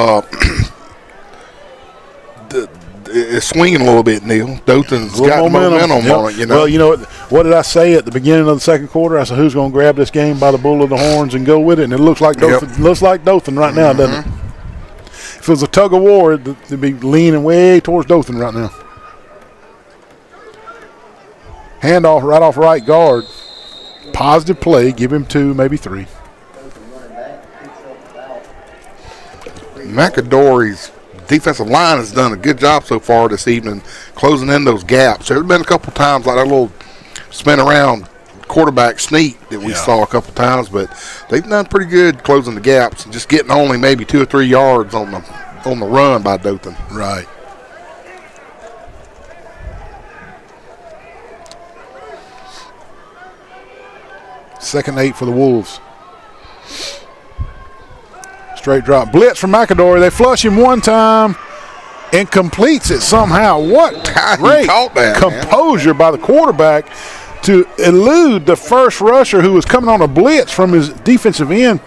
it's swinging a little bit, Neil. Dothan's got momentum on it, you know. Well, you know, what did I say at the beginning of the second quarter? I said, who's going to grab this game by the bull of the horns and go with it? And it looks like Dothan, looks like Dothan right now, doesn't it? If it was a tug of war, it'd be leaning way towards Dothan right now. Handoff right off right guard. Positive play. Give him 2, maybe 3. McAdory's defensive line has done a good job so far this evening closing in those gaps. There's been a couple times like that little spin around quarterback sneak that we saw a couple times, but they've done pretty good closing the gaps and just getting only maybe 2 or 3 yards on the run by Dothan. Right. Second 8 for the Wolves. Straight drop. Blitz from McAdory. They flush him one time and completes it somehow. What great composure by the quarterback to elude the first rusher who was coming on a blitz from his defensive end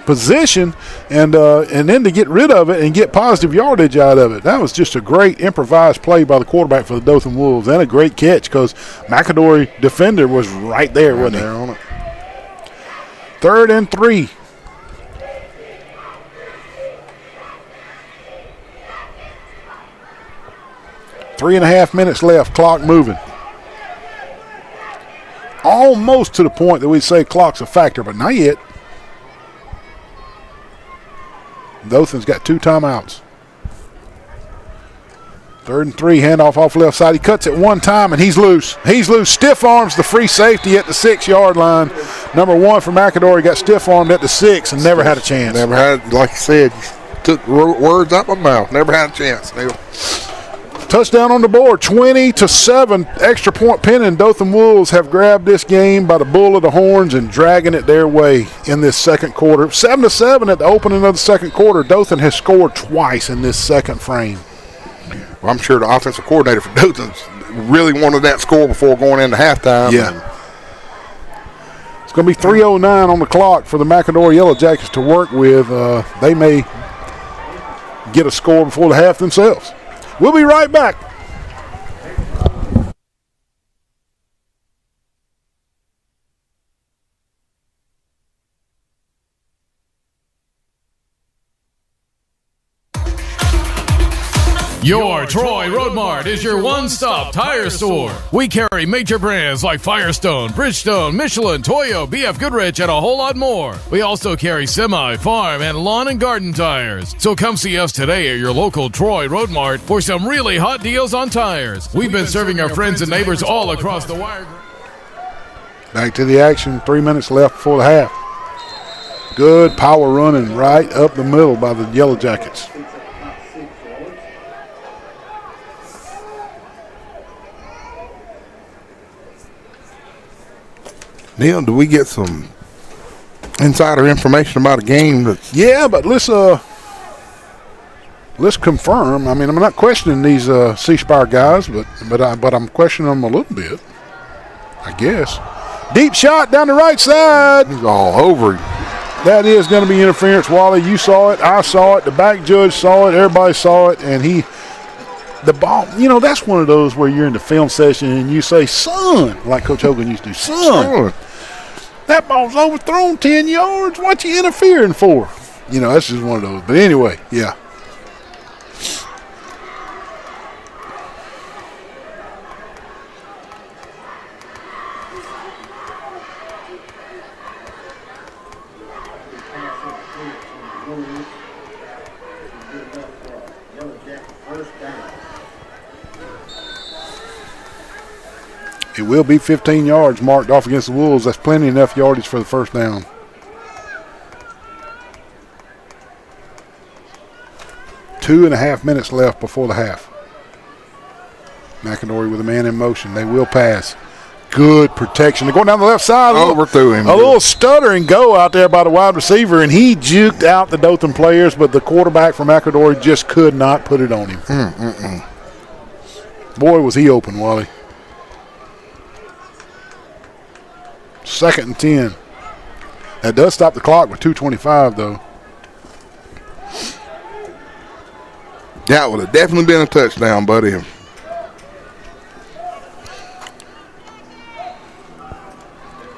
position and then to get rid of it and get positive yardage out of it. That was just a great improvised play by the quarterback for the Dothan Wolves and a great catch because McAdory defender was right there, wasn't he? On it. 3rd and 3. Three and a half minutes left, clock moving. Almost to the point that we say clock's a factor, but not yet. Dothan's got 2 timeouts. 3rd and 3, handoff off left side. He cuts it one time, and he's loose. He's loose. Stiff arms the free safety at the 6-yard line. Number 1 for McAdory got stiff armed at the 6 and never had a chance. Never had, like you said, took words out my mouth. Never had a chance, Neil. Touchdown on the board, 20-7. Extra point pending. Dothan Wolves have grabbed this game by the bull of the horns and dragging it their way in this second quarter. 7-7 at the opening of the second quarter. Dothan has scored twice in this second frame. Well, I'm sure the offensive coordinator for Dothan really wanted that score before going into halftime. Yeah. It's going to be 3:09 on the clock for the McAdory Yellow Jackets to work with. They may get a score before the half themselves. We'll be right back. Your Troy Road Mart is your one-stop tire store. We carry major brands like Firestone, Bridgestone, Michelin, Toyo, BF Goodrich, and a whole lot more. We also carry semi, farm, and lawn and garden tires. So come see us today at your local Troy Road Mart for some really hot deals on tires. We've been serving our friends and neighbors all across the wire. Back to the action. 3 minutes left before the half. Good power running right up the middle by the Yellow Jackets. Neil, do we get some insider information about a game that's... Yeah, but let's confirm. I mean, I'm not questioning these C Spire guys, but I'm questioning them a little bit, I guess. Deep shot down the right side. He's all over him. That is going to be interference, Wally. You saw it. I saw it. The back judge saw it. Everybody saw it. And the ball, that's one of those where you're in the film session and you say, son, like Coach Hogan used to do, son. That ball's overthrown 10 yards. What you interfering for? That's just one of those. But anyway, yeah. It will be 15 yards marked off against the Wolves. That's plenty enough yardage for the first down. Two and a half minutes left before the half. McAdory with a man in motion. They will pass. Good protection. They're going down the left side. Overthrew him. A little stutter and go out there by the wide receiver, and he juked out the Dothan players, but the quarterback from McAdory just could not put it on him. Boy, was he open, Wally. 2nd and 10. That does stop the clock with 2:25, though. That would have definitely been a touchdown, buddy.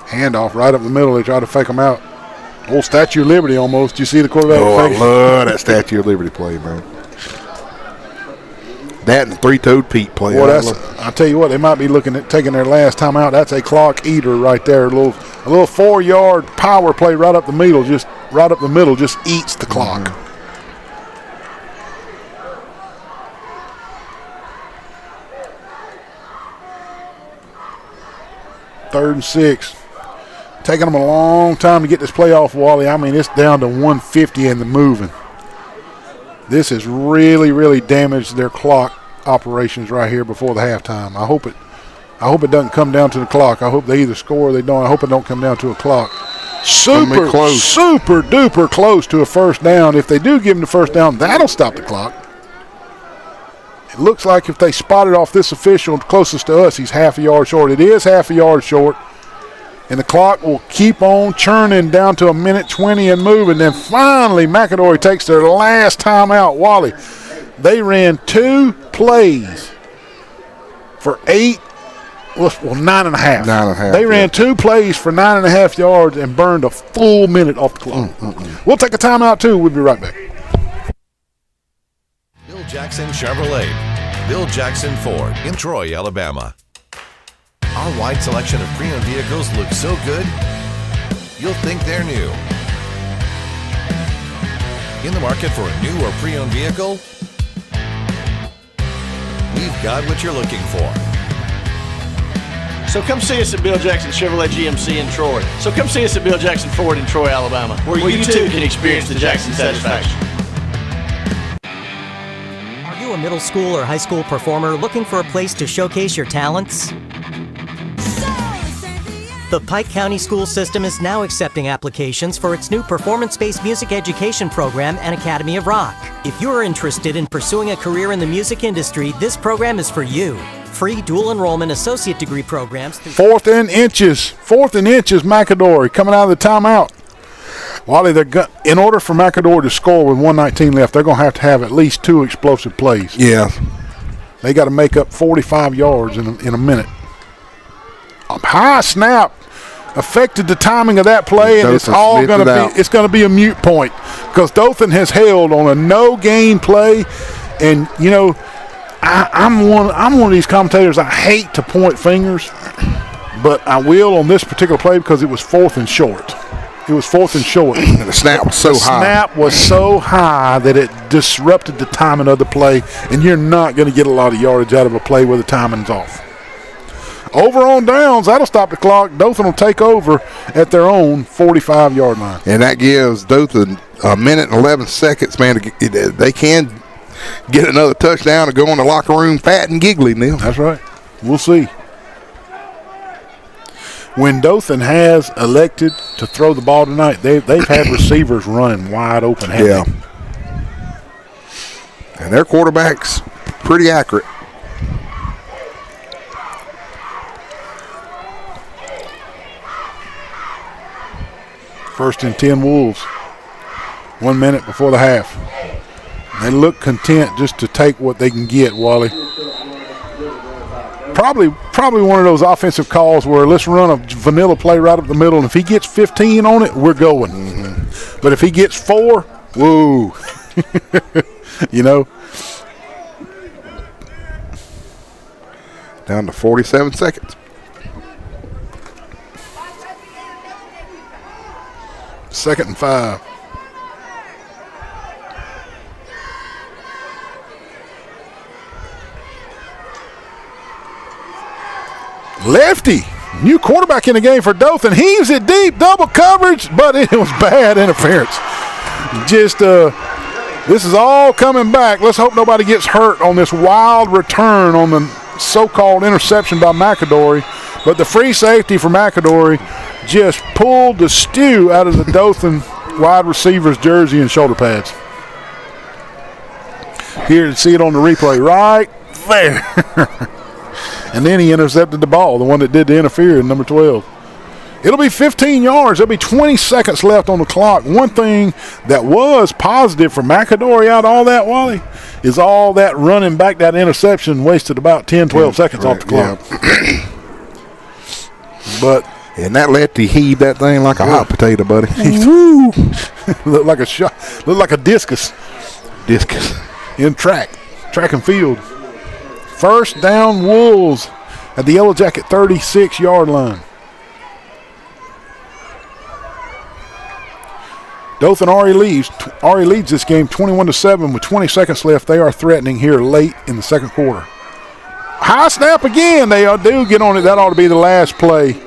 Handoff right up the middle. They try to fake him out. Old Statue of Liberty almost. You see the quarterback? Oh, I love that Statue of Liberty play, man. That and the three-toed Pete play. Well, I'll tell you what, they might be looking at taking their last time out. That's a clock eater right there. A little 4-yard power play right up the middle. Just eats the clock. 3rd and 6. Taking them a long time to get this play off, Wally. I mean, it's down to 150 and the moving. This has really, really damaged their clock operations right here before the halftime. I hope it doesn't come down to the clock. I hope they either score or they don't. I hope it don't come down to a clock. Super duper close to a first down. If they do give them the first down, that'll stop the clock. It looks like if they spot it off this official closest to us, he's half a yard short. It is half a yard short. And the clock will keep on churning down to 1:20 and moving. Then finally, McAdory takes their last time out. Wally, they ran 2 plays for 9.5. 9.5. They ran 2 plays for 9.5 yards and burned a full minute off the clock. We'll take a timeout, too. We'll be right back. Bill Jackson Chevrolet. Bill Jackson Ford in Troy, Alabama. Our wide selection of pre-owned vehicles looks so good, you'll think they're new. In the market for a new or pre-owned vehicle? We've got what you're looking for. So come see us at Bill Jackson Chevrolet GMC in Troy. So come see us at Bill Jackson Ford in Troy, Alabama, where you too can experience the Jackson satisfaction. Are you a middle school or high school performer looking for a place to showcase your talents? The Pike County School System is now accepting applications for its new performance-based music education program and Academy of Rock. If you're interested in pursuing a career in the music industry, this program is for you. Free dual enrollment associate degree programs. 4th and inches, McAdory coming out of the timeout. Wally, in order for McAdory to score with 1:19 left, they're going to have at least 2 explosive plays. Yeah. They got to make up 45 yards in a minute. High snap affected the timing of that play, and it's going to be a moot point because Dothan has held on a no gain play, and you know I'm one of these commentators. I hate to point fingers, but I will on this particular play because it was 4th and short. It was 4th and short. And the snap was so high. The snap was so high that it disrupted the timing of the play, and you're not going to get a lot of yardage out of a play where the timing's off. Over on downs, that'll stop the clock. Dothan will take over at their own 45-yard line. And that gives Dothan a minute and 11 seconds, man. They can get another touchdown and go in the locker room fat and giggly, Neil. That's right. We'll see. When Dothan has elected to throw the ball tonight, they've had receivers running wide open. Yeah. And their quarterback's pretty accurate. First and 10 Wolves. 1 minute before the half. They look content just to take what they can get, Wally. Probably one of those offensive calls where let's run a vanilla play right up the middle, and if he gets 15 on it, we're going. Mm-hmm. But if he gets 4, woo. You know. Down to 47 seconds. Second and 5. Lefty, new quarterback in the game for Dothan. Heaves it deep, double coverage, but it was bad interference. Just this is all coming back. Let's hope nobody gets hurt on this wild return on the so-called interception by McAdory, but the free safety for McAdory just pulled the stew out of the Dothan wide receiver's jersey and shoulder pads. Here to see it on the replay right there. And then he intercepted the ball, the one that did the interference, number 12. It'll be 15 yards. There'll be 20 seconds left on the clock. One thing that was positive for McAdory out of all that, Wally, is all that running back, that interception wasted about 10, 12 seconds off the clock. Yeah. And that lefty heaved that thing like a hot potato, buddy. Looked like a shot. Looked like a discus. In track and field. First down, Wolves at the Yellow Jacket 36-yard line. Dothan already leads this game 21-7 with 20 seconds left. They are threatening here late in the second quarter. High snap again. They do get on it. That ought to be the last play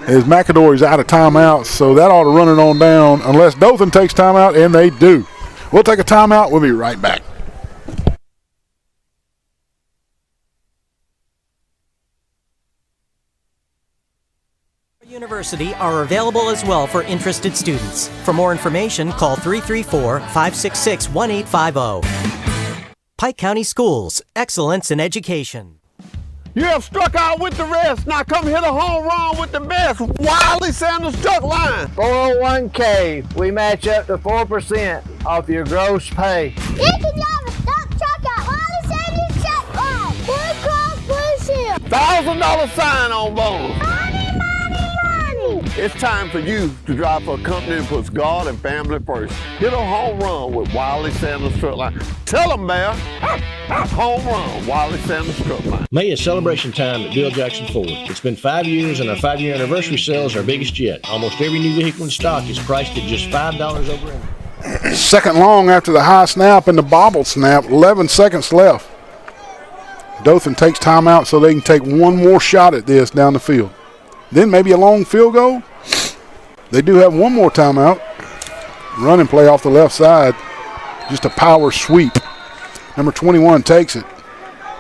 as McAdory's out of timeout, so that ought to run it on down unless Dothan takes timeout, and they do. We'll take a timeout. We'll be right back. University are available as well for interested students. For more information, call 334-566-1850. Pike County Schools, excellence in education. You have struck out with the rest. Now come hit a home run with the best. Wiley Sanders Truck Line. 401k, we match up to 4% off your gross pay. You can drive a dump truck at Wiley Sanders Truck Line. Blue Cross Blue Shield. $1,000 sign-on bonus. Money. It's time for you to drive for a company that puts God and family first. Hit a home run with Wiley Sanders Truck Line. Tell them, Mayor. Home run, Wiley Sanders Truck Line. May is celebration time at Bill Jackson Ford. It's been 5 years, and our 5-year anniversary sale is our biggest yet. Almost every new vehicle in stock is priced at just $5 over end. Second long after the high snap and the bobble snap. 11 seconds left. Dothan takes timeout so they can take one more shot at this down the field. Then maybe a long field goal. They do have one more timeout. Running play off the left side. Just a power sweep. Number 21 takes it.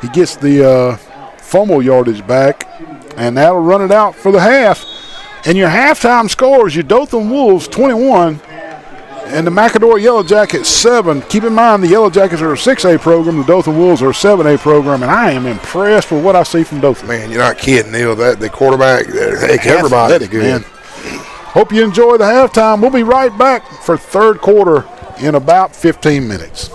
He gets the fumble yardage back, and that'll run it out for the half. And your halftime scores, your Dothan Wolves 21 and the McAdory Yellow Jackets 7. Keep in mind the Yellow Jackets are a 6A program, the Dothan Wolves are a 7A program, and I am impressed with what I see from Dothan. Man, you're not kidding, Neil. That the quarterback, everybody's good. Man. Hope you enjoy the halftime. We'll be right back for third quarter in about 15 minutes.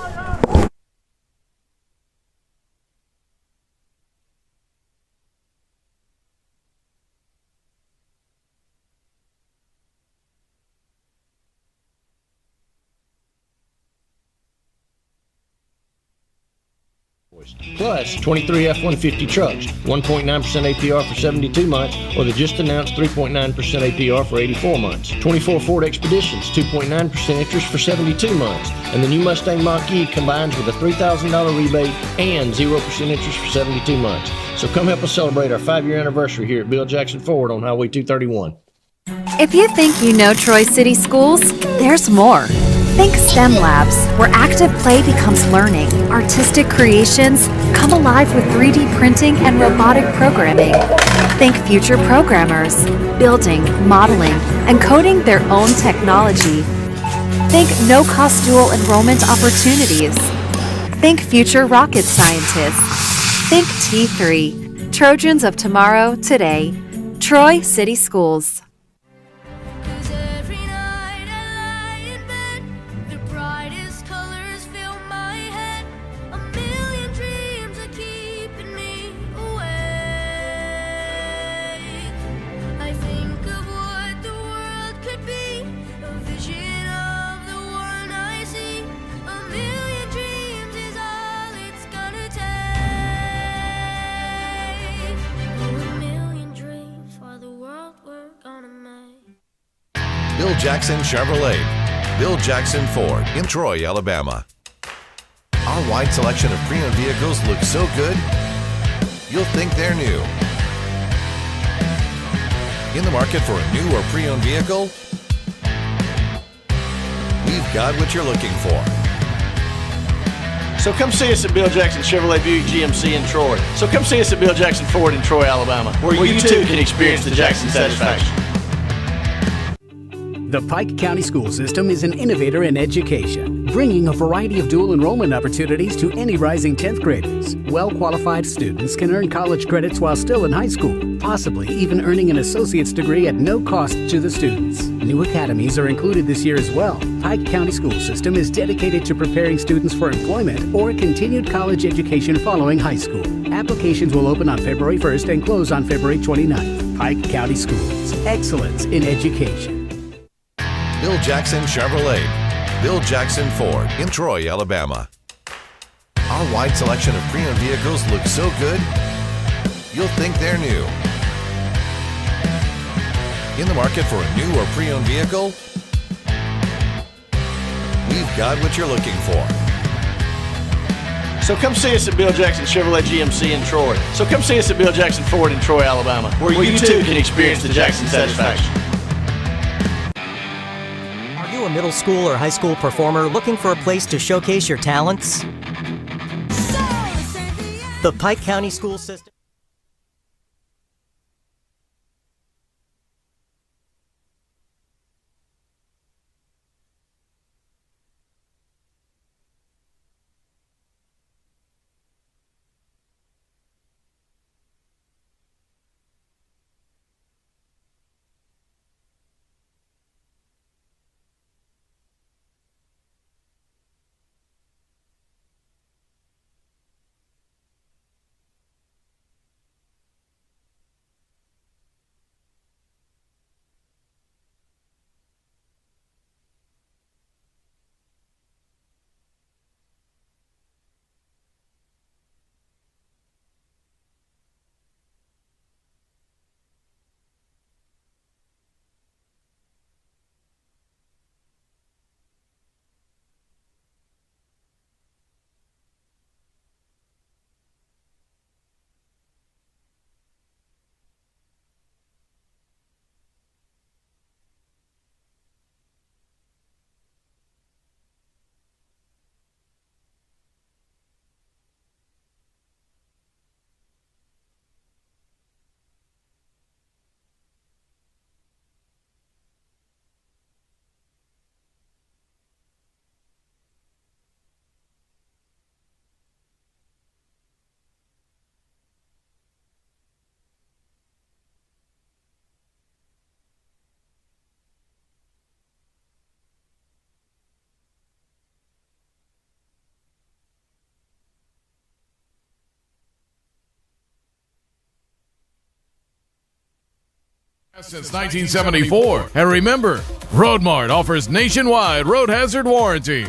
Plus 23 F-150 trucks, 1.9% APR for 72 months, or the just announced 3.9% APR for 84 months. 24 Ford Expeditions, 2.9% interest for 72 months. And the new Mustang Mach-E combines with a $3,000 rebate and 0% interest for 72 months. So come help us celebrate our 5-year anniversary here at Bill Jackson Ford on Highway 231. If you think you know Troy City Schools, there's more. Think STEM labs, where active play becomes learning. Artistic creations come alive with 3D printing and robotic programming. Think future programmers, building, modeling, and coding their own technology. Think no-cost dual enrollment opportunities. Think future rocket scientists. Think T3, Trojans of tomorrow, today. Troy City Schools. Bill Jackson Chevrolet, Bill Jackson Ford in Troy, Alabama. Our wide selection of pre-owned vehicles looks so good, you'll think they're new. In the market for a new or pre-owned vehicle? We've got what you're looking for. So come see us at Bill Jackson Chevrolet Buick GMC in Troy. So come see us at Bill Jackson Ford in Troy, Alabama, where you too can experience the Jackson satisfaction. The Pike County School System is an innovator in education, bringing a variety of dual enrollment opportunities to any rising 10th graders. Well-qualified students can earn college credits while still in high school, possibly even earning an associate's degree at no cost to the students. New academies are included this year as well. Pike County School System is dedicated to preparing students for employment or continued college education following high school. Applications will open on February 1st and close on February 29th. Pike County Schools, excellence in education. Bill Jackson Chevrolet, Bill Jackson Ford in Troy, Alabama. Our wide selection of pre-owned vehicles looks so good, you'll think they're new. In the market for a new or pre-owned vehicle? We've got what you're looking for. So come see us at Bill Jackson Chevrolet GMC in Troy. So come see us at Bill Jackson Ford in Troy, Alabama, where you too can experience the Jackson satisfaction. Are you a middle school or high school performer looking for a place to showcase your talents? The Pike County School System. Since 1974. And remember, Road Mart offers nationwide road hazard warranty.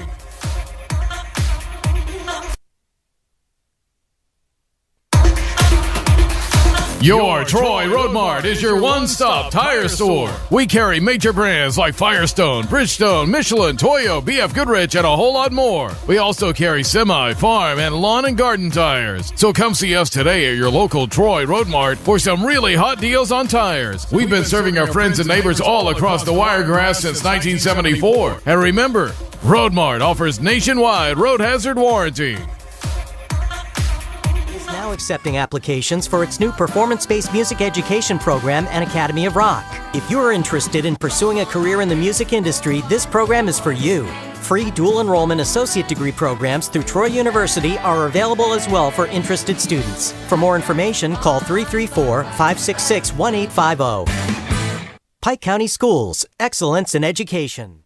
Your Troy Road Mart is your one-stop tire store. We carry major brands like Firestone, Bridgestone, Michelin, Toyo, BF Goodrich, and a whole lot more. We also carry semi, farm, and lawn and garden tires. So come see us today at your local Troy Road Mart for some really hot deals on tires. We've been serving our friends and neighbors all across the Wiregrass since 1974. And remember, Road Mart offers nationwide road hazard warranty. Now accepting applications for its new performance-based music education program and Academy of Rock. If you are interested in pursuing a career in the music industry, this program is for you. Free dual enrollment associate degree programs through Troy University are available as well for interested students. For more information, call 334-566-1850. Pike County Schools, excellence in education.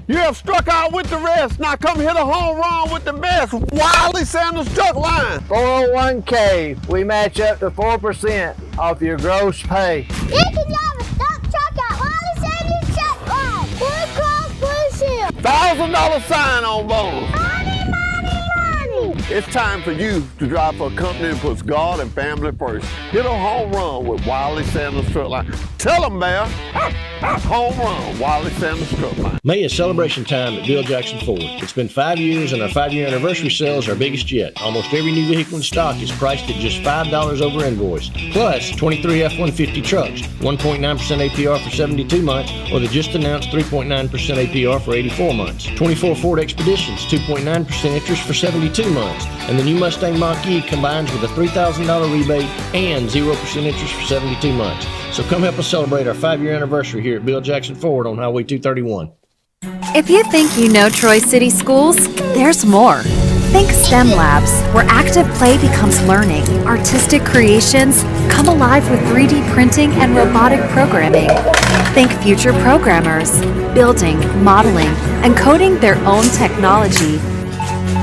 You have struck out with the rest. Now come hit a home run with the best. Wiley Sanders Truck Line. 401k. We match up to 4% off your gross pay. You can drive a dump truck at Wiley Sanders Truck Line. Blue Cross Blue Shield. $1,000 sign-on bonus. Money, money, money. It's time for you to drive for a company that puts God and family first. Hit a home run with Wiley Sanders Truck Line. Tell them, Mayor. Home run, Wiley Sanders Truck Line. May is celebration time at Bill Jackson Ford. It's been 5 years and our 5-year anniversary sale is our biggest yet. Almost every new vehicle in stock is priced at just $5 over invoice. Plus, 23 F-150 trucks, 1.9% APR for 72 months, or the just announced 3.9% APR for 84 months. 24 Ford Expeditions, 2.9% interest for 72 months. And the new Mustang Mach-E combines with a $3,000 rebate and 0% interest for 72 months. So come help us celebrate our 5-year anniversary here at Bill Jackson Ford on Highway 231. If you think you know Troy City Schools, there's more. Think STEM Labs, where active play becomes learning. Artistic creations come alive with 3D printing and robotic programming. Think future programmers, building, modeling, and coding their own technology.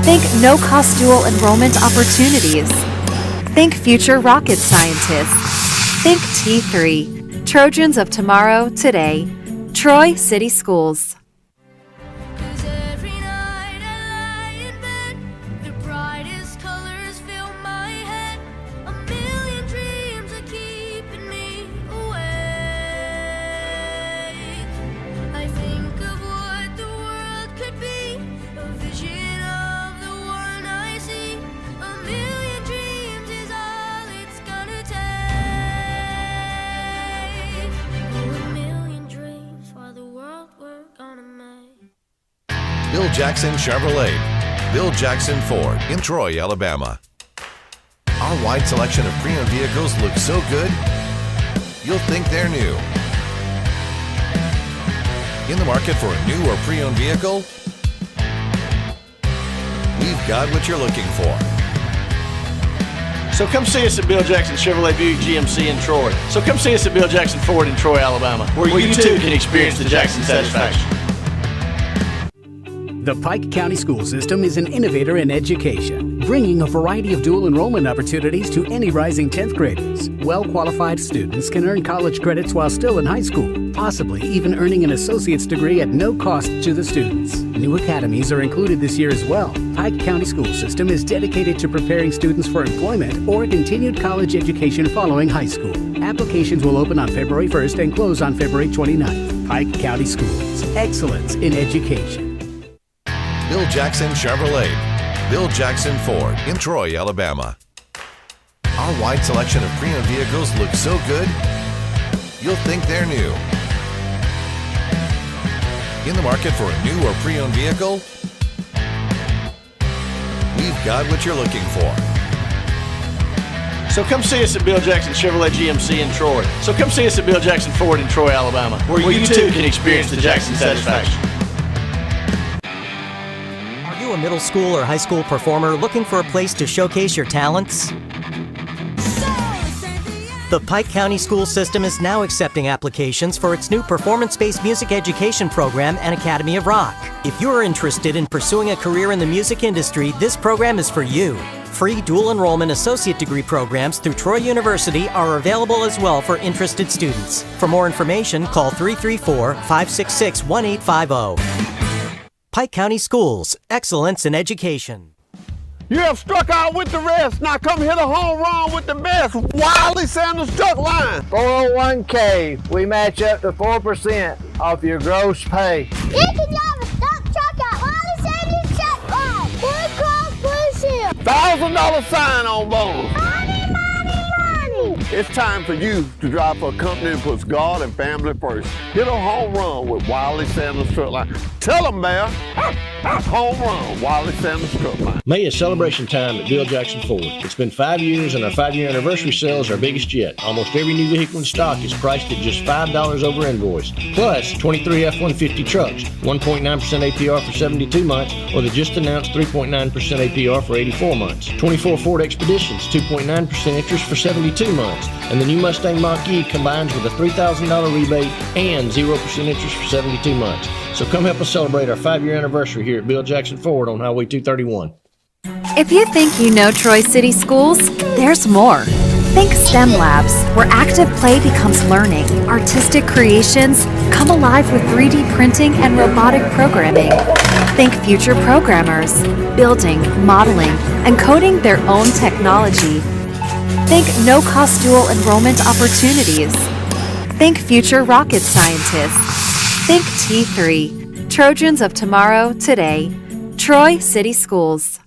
Think no-cost dual enrollment opportunities. Think future rocket scientists. Think T3, Trojans of tomorrow, today. Troy City Schools. Bill Jackson Chevrolet, Bill Jackson Ford in Troy, Alabama. Our wide selection of pre-owned vehicles looks so good, you'll think they're new. In the market for a new or pre-owned vehicle? We've got what you're looking for. So come see us at Bill Jackson Chevrolet Buick GMC in Troy. So come see us at Bill Jackson Ford in Troy, Alabama, where you too can experience the Jackson satisfaction. The Pike County School System is an innovator in education, bringing a variety of dual enrollment opportunities to any rising 10th graders. Well-qualified students can earn college credits while still in high school, possibly even earning an associate's degree at no cost to the students. New academies are included this year as well. Pike County School System is dedicated to preparing students for employment or continued college education following high school. Applications will open on February 1st and close on February 29th. Pike County Schools, excellence in education. Bill Jackson Chevrolet, Bill Jackson Ford in Troy, Alabama. Our wide selection of pre-owned vehicles looks so good, you'll think they're new. In the market for a new or pre-owned vehicle? We've got what you're looking for. So come see us at Bill Jackson Chevrolet GMC in Troy. So come see us at Bill Jackson Ford in Troy, Alabama, where you too can experience the Jackson satisfaction. Are you a middle school or high school performer looking for a place to showcase your talents? The Pike County School System is now accepting applications for its new performance-based music education program and Academy of Rock. If you are interested in pursuing a career in the music industry, this program is for you. Free dual enrollment associate degree programs through Troy University are available as well for interested students. For more information, call 334-566-1850. Pike County Schools, excellence in education. You have struck out with the rest. Now come hit a home run with the best. Wiley Sanders Truck Line. 401k, we match up to 4% off your gross pay. You can drive a dump truck at Wiley Sanders Truck Line. Blue Cross Blue Shield. $1,000 sign-on bonus. Money, money, money. It's time for you to drive for a company that puts God and family first. Hit a home run with Wiley Sanders Truck Line. Tell them, Mayor. Home run, Wiley Sanders Truck Line. May is celebration time at Bill Jackson Ford. It's been 5 years and our 5-year anniversary sale is our biggest yet. Almost every new vehicle in stock is priced at just $5 over invoice. Plus, 23 F-150 trucks, 1.9% APR for 72 months, or the just announced 3.9% APR for 84 months. 24 Ford Expeditions, 2.9% interest for 72 months. And the new Mustang Mach-E combines with a $3,000 rebate and 0% interest for 72 months. So come help us celebrate our 5-year anniversary here at Bill Jackson Ford on Highway 231. If you think you know Troy City Schools, there's more. Think STEM labs, where active play becomes learning. Artistic creations come alive with 3D printing and robotic programming. Think future programmers, building, modeling, and coding their own technology. Think no-cost dual enrollment opportunities. Think future rocket scientists. Think T3, Trojans of tomorrow, today. Troy City Schools.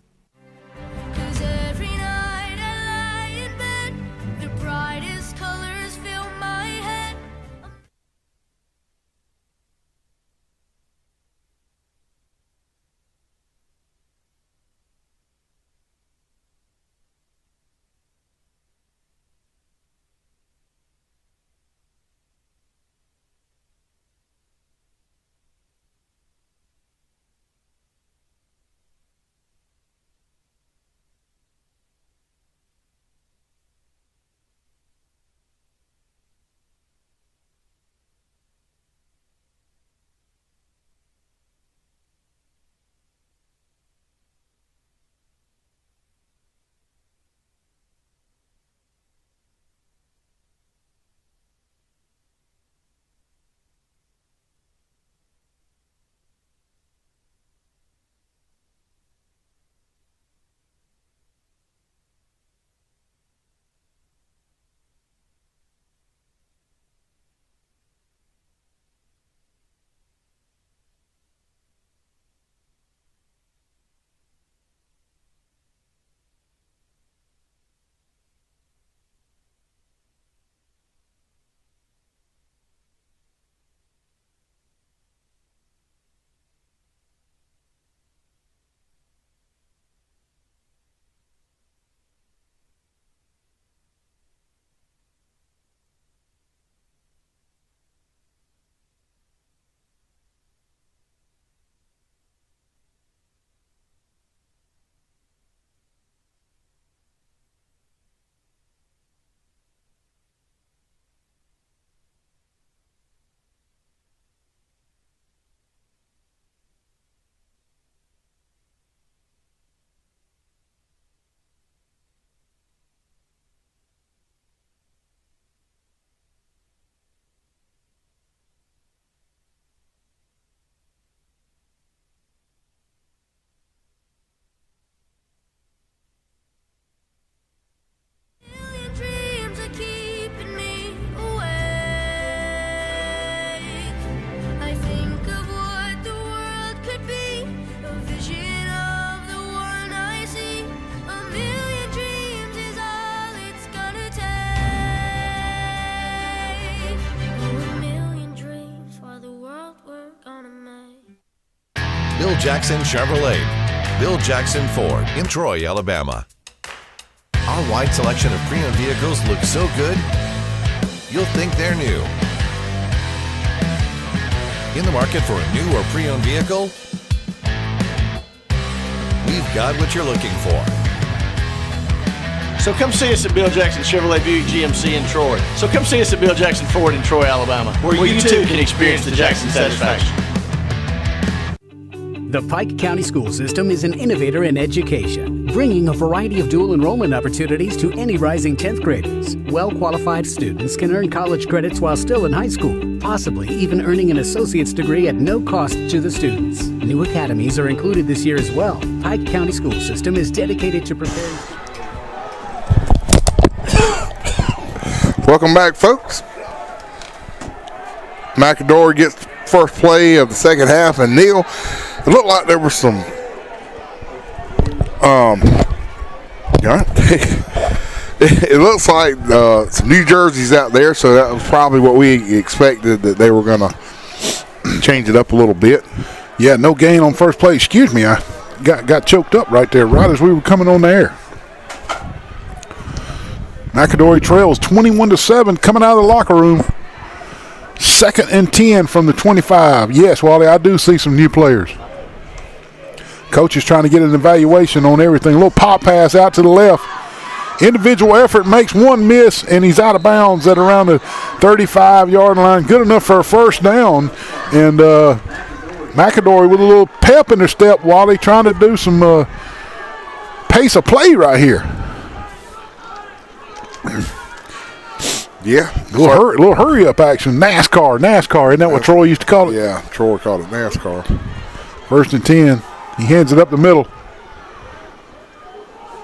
Bill Jackson Chevrolet, Bill Jackson Ford in Troy, Alabama. Our wide selection of pre-owned vehicles looks so good, you'll think they're new. In the market for a new or pre-owned vehicle? We've got what you're looking for. So come see us at Bill Jackson Chevrolet Buick GMC in Troy. So come see us at Bill Jackson Ford in Troy, Alabama, where you too can experience the Jackson satisfaction. The Pike County School System is an innovator in education, bringing a variety of dual enrollment opportunities to any rising 10th graders. Well-qualified students can earn college credits while still in high school, possibly even earning an associate's degree at no cost to the students. New academies are included this year as well. Pike County School System is dedicated to preparing... Welcome back, folks. McAdory gets first play of the second half, and Neil, it looked like there was some it looks like some New Jerseys out there, so that was probably what we expected, that they were going to change it up a little bit. Yeah, no gain on first play. Excuse me, I got choked up right there, right as we were coming on the air. McAdory trails 21-7 coming out of the locker room. 2nd and 10 from the 25. Yes, Wally, I do see some new players. Coach is trying to get an evaluation on everything. A little pop pass out to the left. Individual effort makes one miss, and he's out of bounds at around the 35-yard line. Good enough for a first down. And McAdory with a little pep in their step, Wally, trying to do some pace of play right here. Yeah. Little hurry up action. NASCAR. Isn't that what Troy used to call it? Yeah, Troy called it NASCAR. 1st and 10. He hands it up the middle.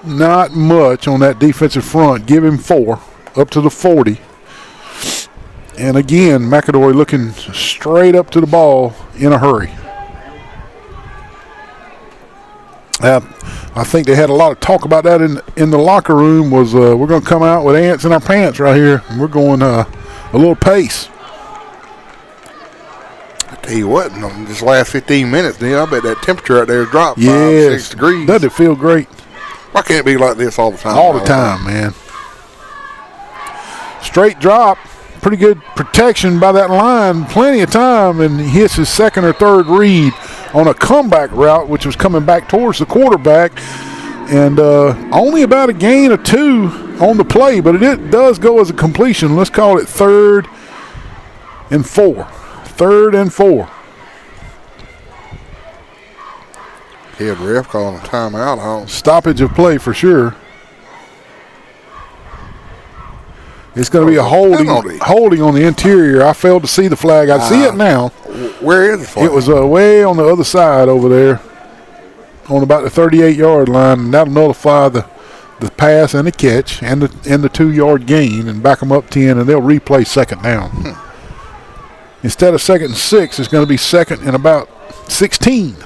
Not much on that defensive front. Give him 4 up to the 40. And again, McAdory looking straight up to the ball in a hurry. I think they had a lot of talk about that in the locker room. Was we're going to come out with ants in our pants right here, and we're going a little pace. I tell you what, in this last 15 minutes, Neil, I bet that temperature out there dropped 5 yes. 6 degrees. Doesn't it feel great? Why can't it be like this all the time? All the time, man. Straight drop. Pretty good protection by that line. Plenty of time, and he hits his 2nd or 3rd read on a comeback route, which was coming back towards the quarterback. And only about a gain of 2 on the play, but it does go as a completion. Let's call it 3rd and 4. 3rd and 4. Head ref calling a timeout. Stoppage of play for sure. It's going to be a holding on the interior. I failed to see the flag. I see it now. Where is the flag? It was way on the other side over there on about the 38-yard line, and that'll nullify the pass and the catch and the 2-yard gain and back them up 10, and they'll replay 2nd down. Instead of 2nd and 6, it's going to be 2nd and about 16.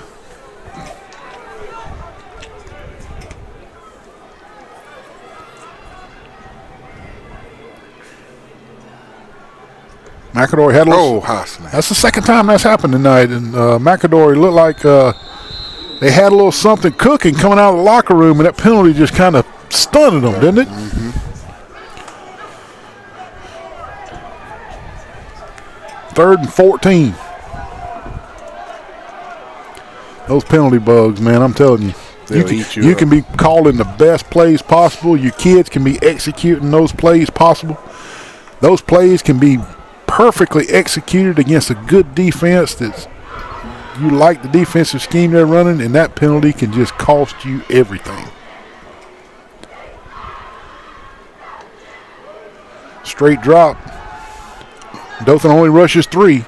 McAdory had a little. That's the 2nd time that's happened tonight, and McAdory looked like they had a little something cooking coming out of the locker room, and that penalty just kind of stunned them, didn't it? Mm-hmm. 3rd and 14. Those penalty bugs, man, I'm telling you. You can be calling the best plays possible. Your kids can be executing those plays possible. Those plays can be perfectly executed against a good defense that's you like the defensive scheme they're running, and that penalty can just cost you everything. Straight drop. Dothan only rushes 3.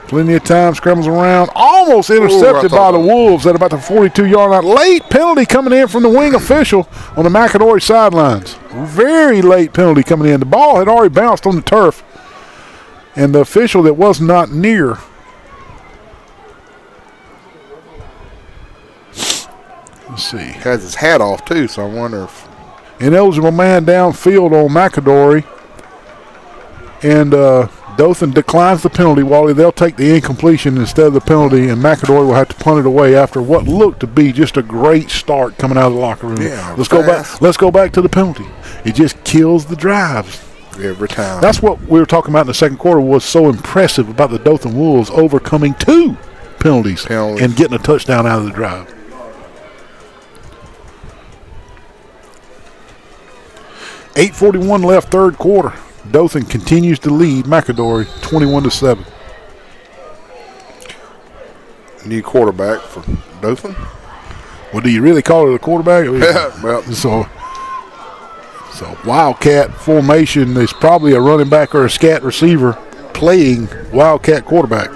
Plenty of time, scrambles around, almost intercepted by the Wolves at about the 42-yard line. Late penalty coming in from the wing official on the McAdory sidelines. Very late penalty coming in. The ball had already bounced on the turf, and the official that was not near. Let's see. Has his hat off, too, so I wonder if. Ineligible man downfield on McAdory. And Dothan declines the penalty. Wally, they'll take the incompletion instead of the penalty, and McAdory will have to punt it away after what looked to be just a great start coming out of the locker room. Yeah, Let's go back to the penalty. It just kills the drives. Every time. That's what we were talking about in the 2nd quarter was so impressive about the Dothan Wolves overcoming 2 penalties and getting a touchdown out of the drive. .8:41 left, 3rd quarter. Dothan continues to lead McAdory 21-7. New quarterback for Dothan. Well, do you really call it a quarterback? Well, so Wildcat formation is probably a running back or a scat receiver playing Wildcat quarterback.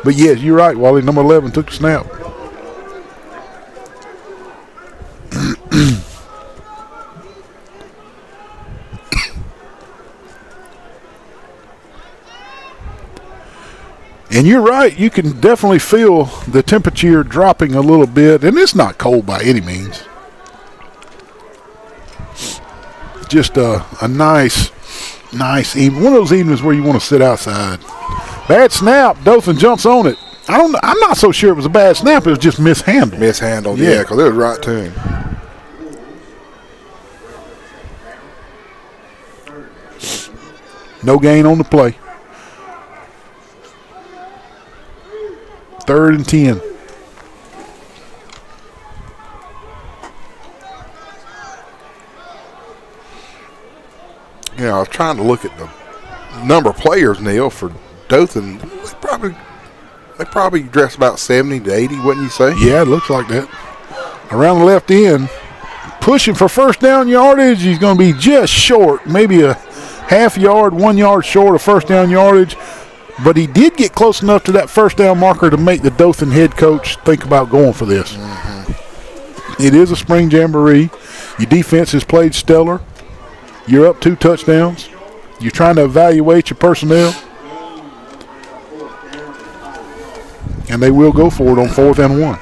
But yes, you're right, Wally. Number 11 took the snap. And you're right, you can definitely feel the temperature dropping a little bit, and it's not cold by any means. Just a nice evening. One of those evenings where you want to sit outside. Bad snap, Dothan jumps on it. I'm not so sure it was a bad snap, it was just mishandled. Yeah, because it was right to him. No gain on the play. 3rd and 10. Yeah, I was trying to look at the number of players, Neil, for Dothan. They probably dress about 70 to 80, wouldn't you say? Yeah, it looks like that. Around the left end, pushing for first down yardage. He's going to be just short, maybe a half yard, 1 yard short of first down yardage. But he did get close enough to that first down marker to make the Dothan head coach think about going for this. It is a spring jamboree. Your defense has played stellar. You're up 2 touchdowns. You're trying to evaluate your personnel. And they will go for it on 4th and 1.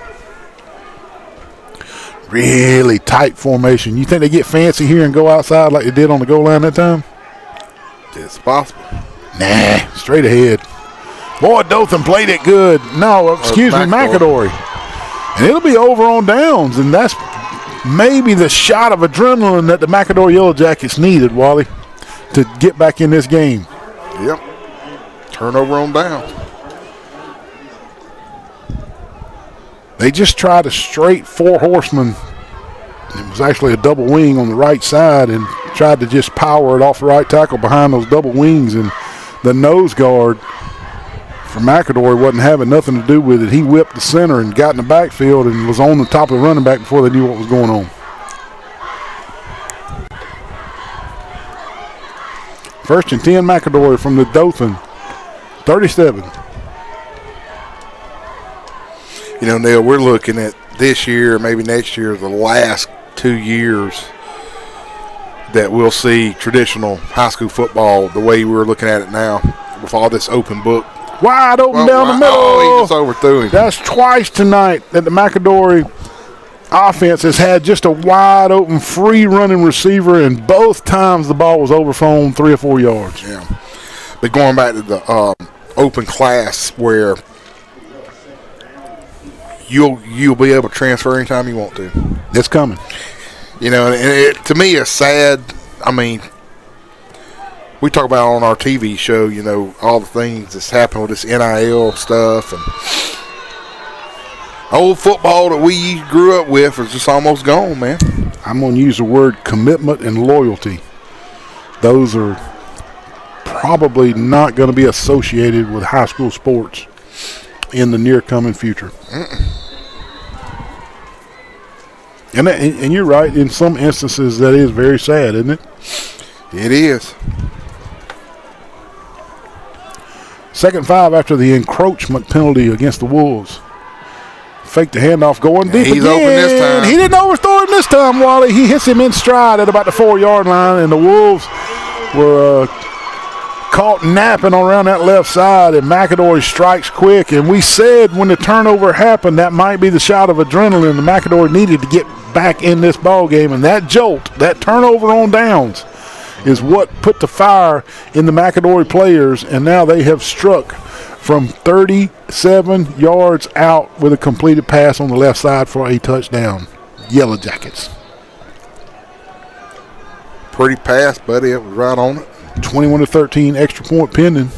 Really tight formation. You think they get fancy here and go outside like they did on the goal line that time? It's possible. Nah, straight ahead. Boy, Dothan played it good. No, excuse me, McAdory. And it'll be over on downs, and that's maybe the shot of adrenaline that the McAdory Yellow Jackets needed, Wally, to get back in this game. Yep. Turnover on downs. They just tried a straight 4 horseman. It was actually a double wing on the right side and tried to just power it off the right tackle behind those double wings, and the nose guard for McAdory wasn't having nothing to do with it. He whipped the center and got in the backfield and was on the top of the running back before they knew what was going on. First and 10 McAdory from the Dothan 37. You know, Neil, we're looking at this year, maybe next year, the last 2 years that we'll see traditional high school football the way we're looking at it now with all this open book. Wide open down the middle. Oh, he just overthrew him. That's twice tonight that the McAdory offense has had just a wide open, free running receiver, and both times the ball was overthrown 3 or 4 yards. Yeah. But going back to the open class where you'll be able to transfer anytime you want to. It's coming. You know, and it, to me, it's sad. I mean, we talk about on our TV show, you know, all the things that's happened with this NIL stuff, and old football that we grew up with is just almost gone, man. I'm going to use the word commitment and loyalty. Those are probably not going to be associated with high school sports in the near coming future. And you're right, in some instances that is very sad, isn't it? It is. 2nd and 5 after the encroachment penalty against the Wolves. Fake the handoff going deep he's again. Open this time. He didn't overthrow him this time, Wally. He hits him in stride at about the 4-yard line, and the Wolves were caught napping around that left side, and McAdory strikes quick. And we said when the turnover happened that might be the shot of adrenaline the McAdory needed to get back in this ball game, and that jolt, that turnover on downs, is what put the fire in the McAdory players, and now they have struck from 37 yards out with a completed pass on the left side for a touchdown. Yellow Jackets. Pretty pass, buddy. It was right on it. 21-13, extra point pending.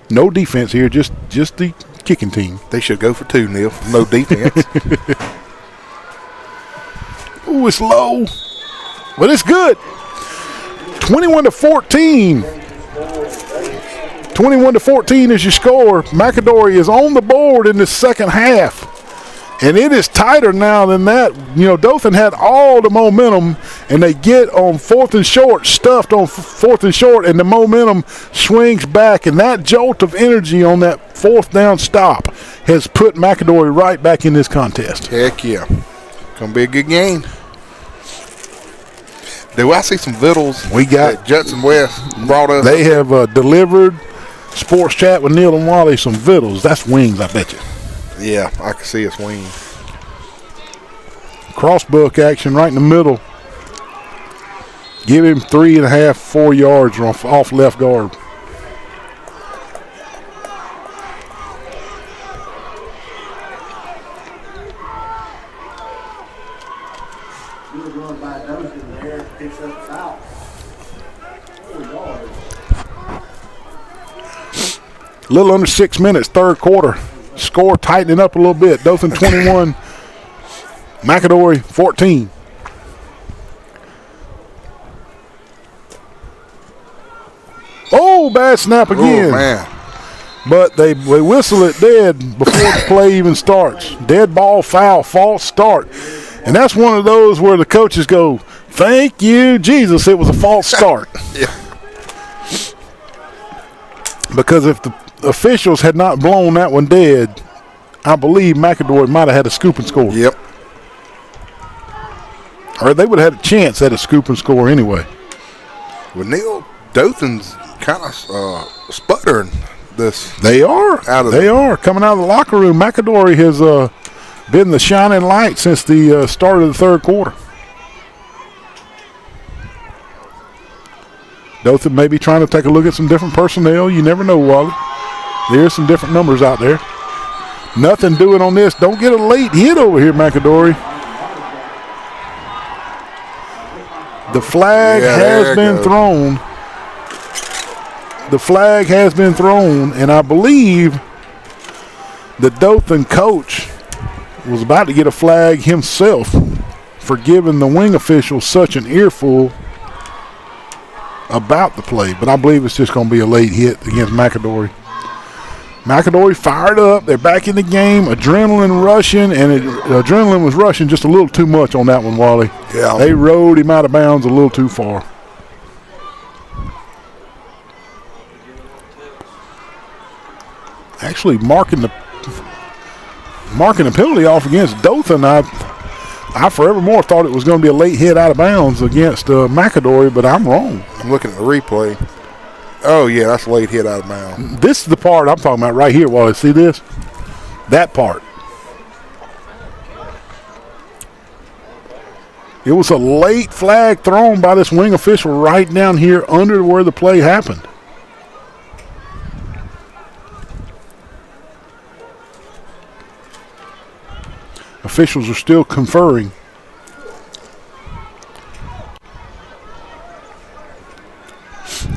No defense here, just the kicking team. They should go for 2, Neil. No defense. Ooh, it's low. But it's good. 21-14. 21-14 is your score. McAdory is on the board in the second half. And it is tighter now than that. You know, Dothan had all the momentum, and they get on 4th and short, stuffed on 4th and short, and the momentum swings back. And that jolt of energy on that 4th down stop has put McAdory right back in this contest. Heck yeah. Going to be a good game. Do I see some vittles we got that Judson West brought us? They have delivered Sports Chat with Neil and Wally some vittles. That's wings, I bet you. Yeah, I can see it's wings. Crossbuck action right in the middle. Give him 3.5, 4 yards off left guard. You were going by Dothan there, picks up foul. 4 yards. A little under 6 minutes, third quarter. Score tightening up a little bit. Dothan 21, McAdory 14. Oh, bad snap again. Oh, man. But they whistle it dead before the play even starts. Dead ball, foul, false start. And that's one of those where the coaches go, thank you, Jesus, it was a false start. Yeah. Because if the officials had not blown that one dead, I believe McAdory might have had a scoop and score. Yep. Or they would have had a chance at a scoop and score anyway. Well, Neil, Dothan's kind of sputtering this. They are. They are. Coming out of the locker room, McAdory has been the shining light since the start of the third quarter. Dothan may be trying to take a look at some different personnel. You never know, Wally. There's some different numbers out there. Nothing doing on this. Don't get a late hit over here, McAdory. The flag has been thrown. The flag has been thrown, and I believe the Dothan coach was about to get a flag himself for giving the wing official such an earful about the play. But I believe it's just going to be a late hit against McAdory. McAdory fired up. They're back in the game. Adrenaline rushing, and adrenaline was rushing just a little too much on that one, Wally. Yeah. They rode him out of bounds a little too far. Actually, marking the penalty off against Dothan, I forevermore thought it was going to be a late hit out of bounds against McAdory, but I'm wrong. I'm looking at the replay. Oh, yeah, that's a late hit out of bounds. This is the part I'm talking about right here, Wally. See this? That part. It was a late flag thrown by this wing official right down here under where the play happened. Officials are still conferring.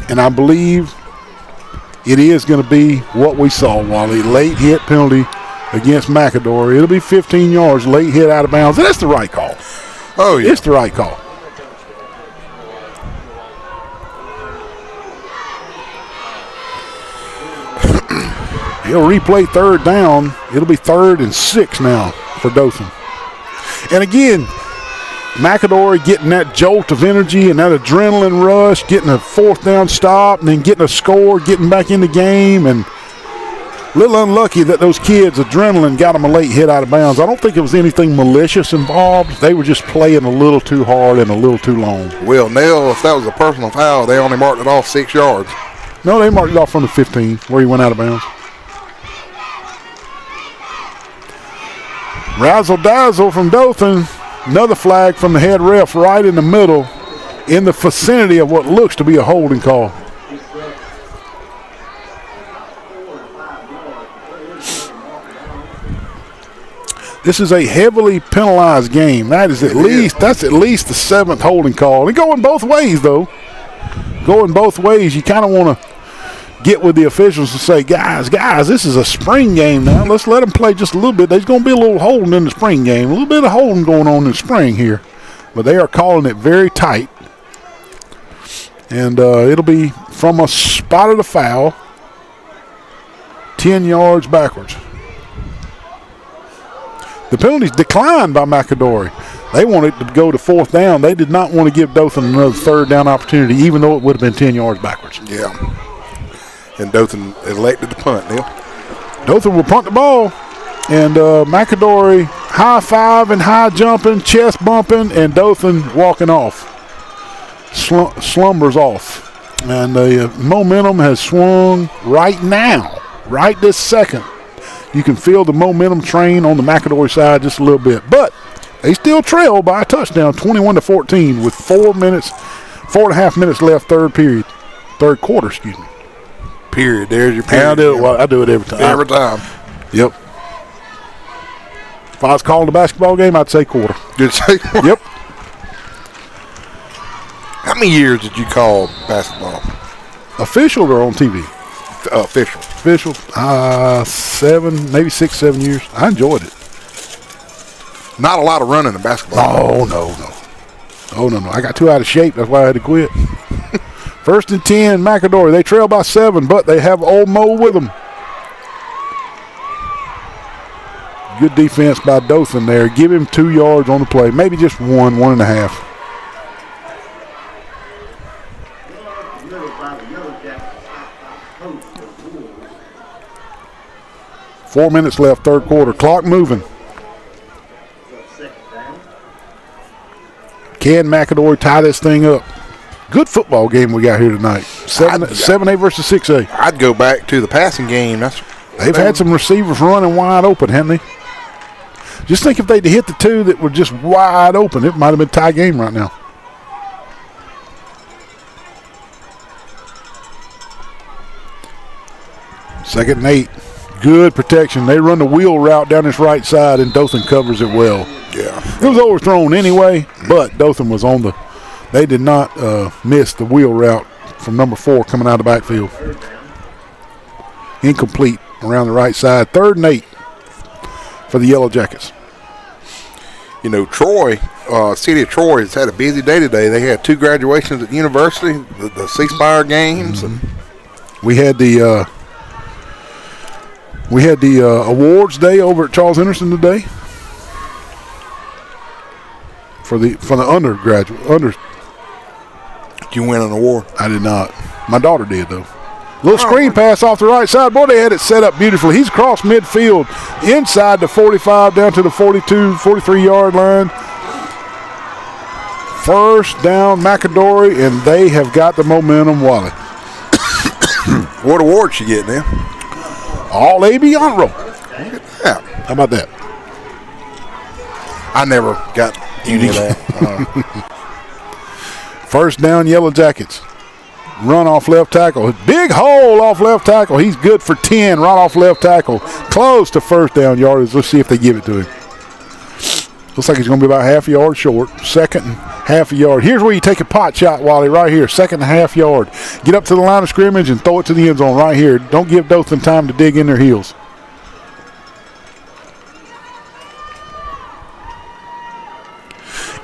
And I believe it is going to be what we saw, Wally. Late hit penalty against McAdory. It'll be 15 yards, late hit out of bounds. And that's the right call. Oh, yeah. It's the right call. He'll replay third down. It'll be 3rd and 6 now for Dothan. And again, McAdory getting that jolt of energy and that adrenaline rush, getting a 4th down stop, and then getting a score, getting back in the game. And a little unlucky that those kids' adrenaline got them a late hit out of bounds. I don't think it was anything malicious involved. They were just playing a little too hard and a little too long. Well, Neil, if that was a personal foul, they only marked it off 6 yards. No, they marked it off from the 15 where he went out of bounds. Razzle dazzle from Dothan. Another flag from the head ref right in the middle in the vicinity of what looks to be a holding call. This is a heavily penalized game. That's at least the 7th holding call. And going both ways, though. Going both ways. You kind of want to get with the officials and say, guys, this is a spring game now. Let's let them play just a little bit. There's going to be a little holding in the spring game. A little bit of holding going on in the spring here. But they are calling it very tight. And it'll be from a spot of the foul, 10 yards backwards. The penalties declined by McAdory. They wanted to go to 4th down. They did not want to give Dothan another 3rd down opportunity, even though it would have been 10 yards backwards. Yeah. And Dothan elected to punt, Neil. Dothan will punt the ball. And McAdory high five and high jumping, chest bumping, and Dothan walking off. Slumbers off. And the momentum has swung right now, right this second. You can feel the momentum train on the McAdory side just a little bit. But they still trail by a touchdown, 21-14, with 4.5 minutes left, third quarter, excuse me. Period. There's your period. I do it every time. Every time. Yep. If I was calling a basketball game, I'd say quarter. You'd say quarter? Yep. How many years did you call basketball? Official or on TV? Official. Official. 7 years. I enjoyed it. Not a lot of running in basketball. Oh, no. I got too out of shape. That's why I had to quit. 1st and 10, McAdory. They trail by 7, but they have Old Mo with them. Good defense by Dothan there. Give him 2 yards on the play. Maybe just 1.5. 4 minutes left, third quarter. Clock moving. Can McAdory tie this thing up? Good football game we got here tonight. 7A versus 6A. I'd go back to the passing game. They've had some receivers running wide open, haven't they? Just think if they'd hit the 2 that were just wide open, it might have been a tie game right now. Second and 8. Good protection. They run the wheel route down this right side, and Dothan covers it well. Yeah. It was overthrown anyway, but Dothan was on the – they did not miss the wheel route from number 4 coming out of the backfield. Incomplete around the right side. 3rd and 8 for the Yellow Jackets. You know, Troy, City of Troy has had a busy day today. They had 2 graduations at the university, the C Spire games. Mm-hmm. And we had the awards day over at Charles Henderson today for the undergraduate. Did you win an award? I did not. My daughter did though. Little screen pass off the right side. Boy, they had it set up beautifully. He's across midfield, inside the 45 down to the 42, 43-yard line. First down, McAdory, and they have got the momentum, Wally. What award she getting there? All AB honor roll. Yeah. How about that? I never got any of that. First down, Yellow Jackets. Run off left tackle. Big hole off left tackle. He's good for 10 right off left tackle. Close to first down yardage. Let's see if they give it to him. Looks like he's going to be about half a yard short. Second and half a yard. Here's where you take a pot shot, Wally, right here. Second and a half yard. Get up to the line of scrimmage and throw it to the end zone right here. Don't give Dothan time to dig in their heels.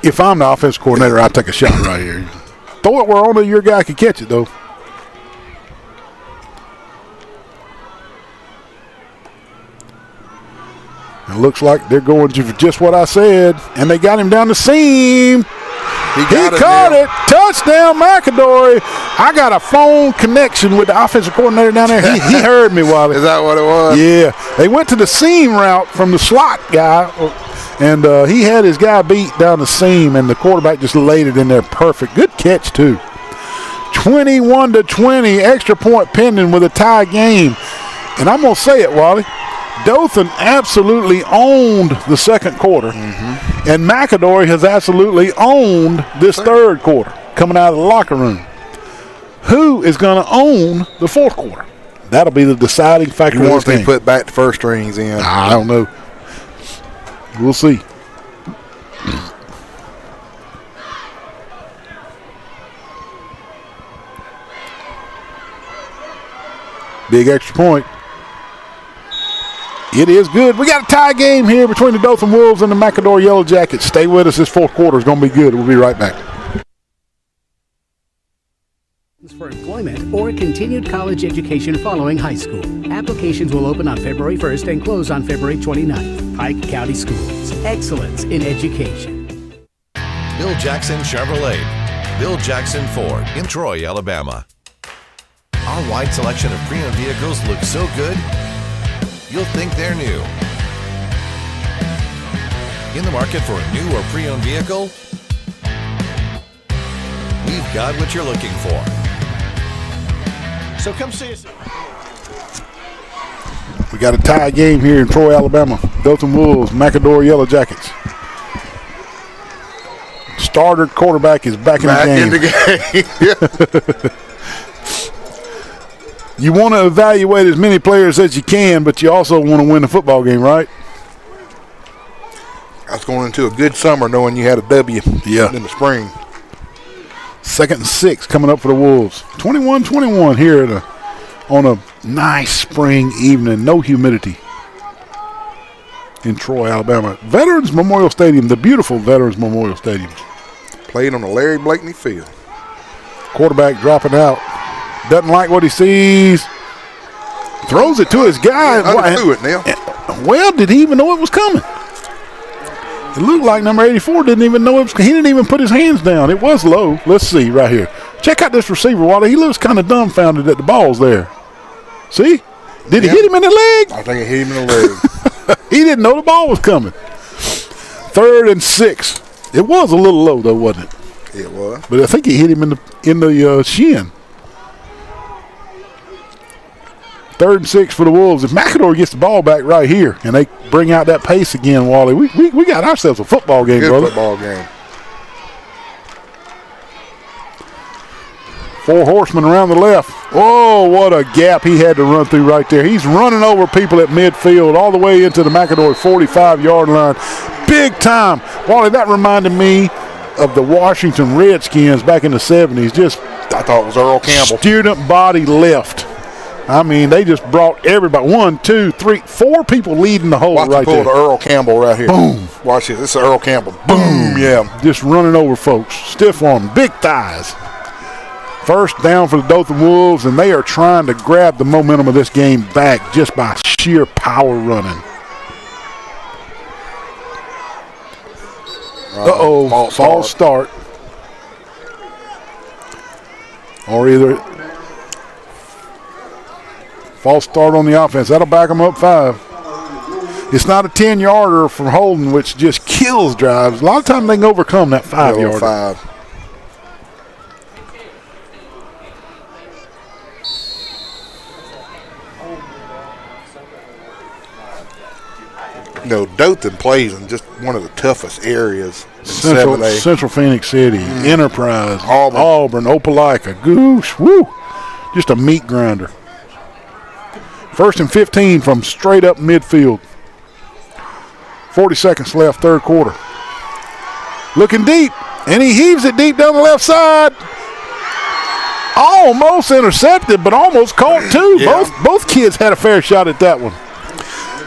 If I'm the offensive coordinator, I'd take a shot right here. Throw it where only your guy can catch it, though. It looks like they're going to just what I said, and they got him down the seam. He caught it. Touchdown, McAdory. I got a phone connection with the offensive coordinator down there. He heard me, Wally. Is that what it was? Yeah. They went to the seam route from the slot guy, and he had his guy beat down the seam, and the quarterback just laid it in there perfect. Good catch, too. 21-20, extra point pending with a tie game. And I'm going to say it, Wally. Dothan absolutely owned the second quarter, and McAdory has absolutely owned this third quarter coming out of the locker room. Who is going to own the fourth quarter? That'll be the deciding factor. Once they put back the first strings in. I don't know. We'll see. Big extra point. It is good. We got a tie game here between the Dothan Wolves and the McAdory Yellow Jackets. Stay with us. This fourth quarter is going to be good. We'll be right back. For employment or continued college education following high school. Applications will open on February 1st and close on February 29th. Pike County Schools. Excellence in education. Bill Jackson Chevrolet. Bill Jackson Ford in Troy, Alabama. Our wide selection of pre-owned vehicles looks so good, you'll think they're new. In the market for a new or pre-owned vehicle? We've got what you're looking for. So come see us. We got a tie game here in Troy, Alabama. Dothan Wolves, McAdory Yellow Jackets. Starter quarterback is back in the game. You want to evaluate as many players as you can, but you also want to win the football game, right? I was going into a good summer knowing you had a W in the spring. 2nd and 6 coming up for the Wolves. 21-21 here on a nice spring evening. No humidity in Troy, Alabama. Veterans Memorial Stadium, the beautiful Veterans Memorial Stadium. Played on the Larry Blakeney field. Quarterback dropping out. Doesn't like what he sees. Throws it to his guy. Underthrew it, Neil. Well, did he even know it was coming? It looked like number 84 didn't even know it was. He didn't even put his hands down. It was low. Let's see right here. Check out this receiver, Wally. He looks kind of dumbfounded that the ball's there. See? Did it hit him in the leg? I think it hit him in the leg. He didn't know the ball was coming. 3rd and 6. It was a little low, though, wasn't it? It was. But I think he hit him in the shin. 3rd and 6 for the Wolves. If McAdory gets the ball back right here and they bring out that pace again, Wally, we got ourselves a football game, Good brother. football game. 4 horsemen around the left. Whoa, what a gap he had to run through right there. He's running over people at midfield all the way into the McAdory 45-yard line. Big time. Wally, that reminded me of the Washington Redskins back in the 70s. Just, I thought it was Earl Campbell. Student body left. I mean, they just brought everybody. 1, 2, 3, 4 people leading the whole Watch right the pull there. to Earl Campbell right here. Boom. Watch this. This is Earl Campbell. Boom. Yeah. Just running over folks. Stiff arm. Big thighs. First down for the Dothan Wolves, and they are trying to grab the momentum of this game back just by sheer power running. False start. Or either false start on the offense. That'll back them up 5. It's not a 10-yarder from holding, which just kills drives. A lot of times they can overcome that 5-yarder. 5. You know, Dothan plays in just one of the toughest areas in Central Phoenix City, Enterprise, Auburn, Opelika, Goose, woo, just a meat grinder. 1st and 15 from straight up midfield. 40 seconds left, 3rd quarter. Looking deep, and he heaves it deep down the left side. Almost intercepted, but almost caught too. Yeah. Both kids had a fair shot at that one.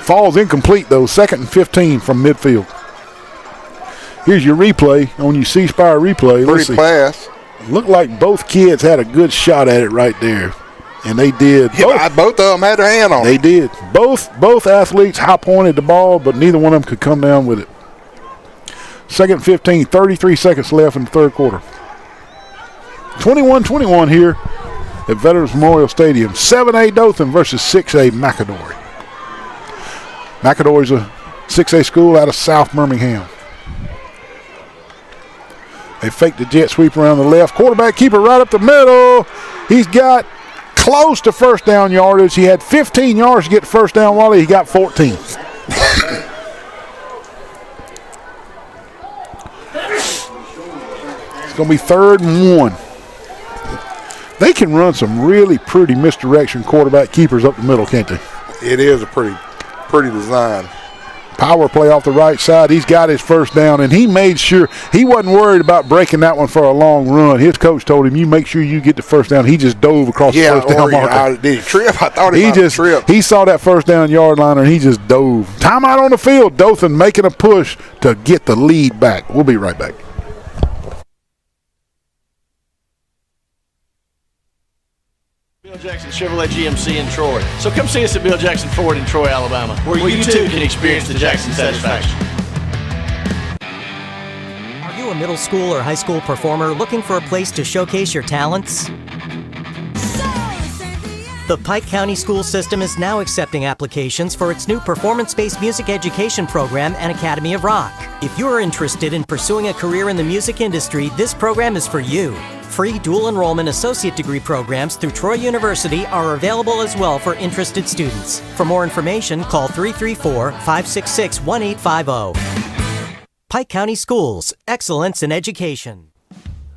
Falls incomplete, though. 2nd and 15 from midfield. Here's your replay on your C Spire replay. Pretty pass. Looked like both kids had a good shot at it right there. And they did. Yeah, both of them had their hand on it. They did. Both athletes high-pointed the ball, but neither one of them could come down with it. 2nd and 15, 33 seconds left in the 3rd quarter. 21-21 here at Veterans Memorial Stadium. 7A Dothan versus 6A McAdory. McAdory's a 6A school out of South Birmingham. They fake the jet sweep around the left. Quarterback keeper right up the middle. He's got close to first down yardage. He had 15 yards to get the first down, Wally. He got 14. It's going to be 3rd and 1. They can run some really pretty misdirection quarterback keepers up the middle, can't they? It is a pretty design. Power play off the right side. He's got his first down, and he made sure he wasn't worried about breaking that one for a long run. His coach told him, you make sure you get the first down. He just dove across the first down marker. Did he trip? I thought he might trip. He saw that first down yard line, and he just dove. Timeout on the field. Dothan making a push to get the lead back. We'll be right back. Bill Jackson Chevrolet GMC in Troy. So come see us at Bill Jackson Ford in Troy, Alabama, where you too can experience the Jackson satisfaction. Are you a middle school or high school performer looking for a place to showcase your talents? The Pike County School System is now accepting applications for its new performance-based music education program and Academy of Rock. If you are interested in pursuing a career in the music industry, this program is for you. Free dual enrollment associate degree programs through Troy University are available as well for interested students. For more information, call 334-566-1850. Pike County Schools, excellence in education.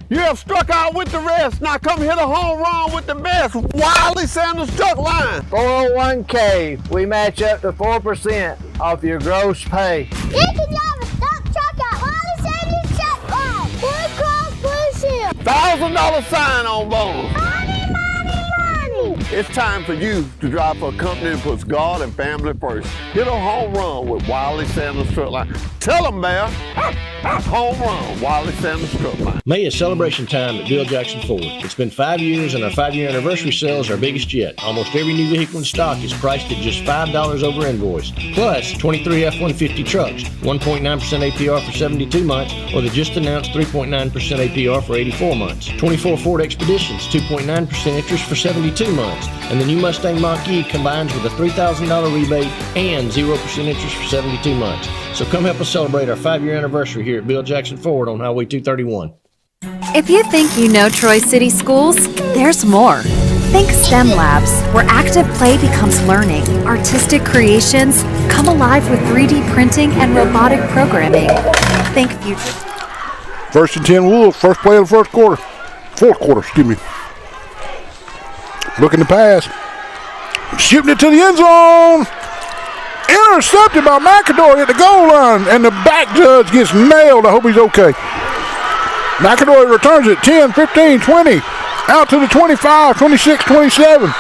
You have struck out with the rest. Now come hit a home run with the best. Wiley Sanders Truck Line. 401k. We match up to 4% off your gross pay. You can drive a dump truck at Wiley Sanders Truck Line. Blue Cross Blue Shield. $1,000 sign-on bonus. Money, money, money. It's time for you to drive for a company that puts God and family first. Hit a home run with Wiley Sanders Truck Line. Tell them, Mayor. Home run, Wiley Sanders Truck Line. May is celebration time at Bill Jackson Ford. It's been 5 years and our 5-year anniversary sale is our biggest yet. Almost every new vehicle in stock is priced at just $5 over invoice. Plus, 23 F-150 trucks, 1.9% APR for 72 months, or the just announced 3.9% APR for 84 months. 24 Ford Expeditions, 2.9% interest for 72 months. And the new Mustang Mach-E combines with a $3,000 rebate and 0% interest for 72 months. So come help us celebrate our 5-year anniversary here at Bill Jackson Ford on Highway 231. If you think you know Troy City Schools, there's more. Think STEM Labs, where active play becomes learning. Artistic creations come alive with 3D printing and robotic programming. Think future. 1st and 10 Wolves, first play of the fourth quarter, excuse me. Looking to pass. Shooting it to the end zone. Intercepted by McAdory at the goal line, and the back judge gets nailed. I hope he's okay. McAdory returns it 10, 15, 20, out to the 25, 26, 27.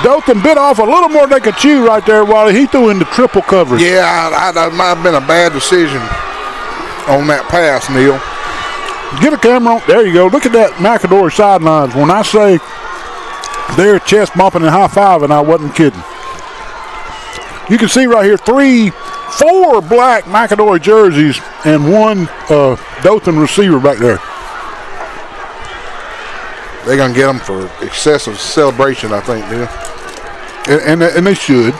Dothan bit off a little more than they could chew right there while he threw into triple coverage. Yeah, that might have been a bad decision on that pass, Neil. Get a camera on. There you go. Look at that McAdory sidelines. When I say they're chest bumping and high fiving, I wasn't kidding. You can see right here 4 black McAdory jerseys and 1 Dothan receiver back there. They're going to get them for excessive celebration, I think, Neil. And they should.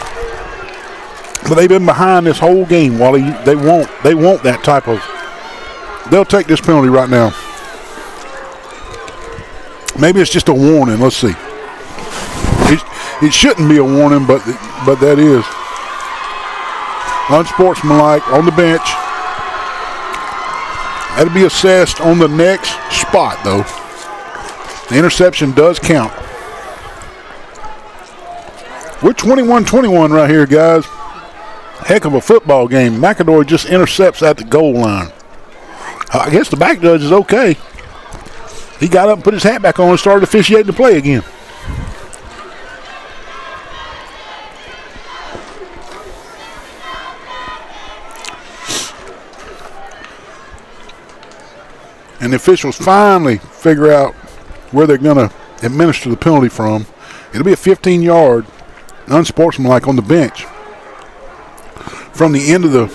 But they've been behind this whole game, Wally. They want that type of. They'll take this penalty right now. Maybe it's just a warning. Let's see. It shouldn't be a warning, but that is. Unsportsmanlike on the bench. That'll be assessed on the next spot, though. The interception does count. We're 21-21 right here, guys. Heck of a football game. McAdory just intercepts at the goal line. I guess the back judge is okay. He got up and put his hat back on and started officiating the play again. And the officials finally figure out where they're going to administer the penalty from. It'll be a 15-yard unsportsmanlike on the bench from the end of the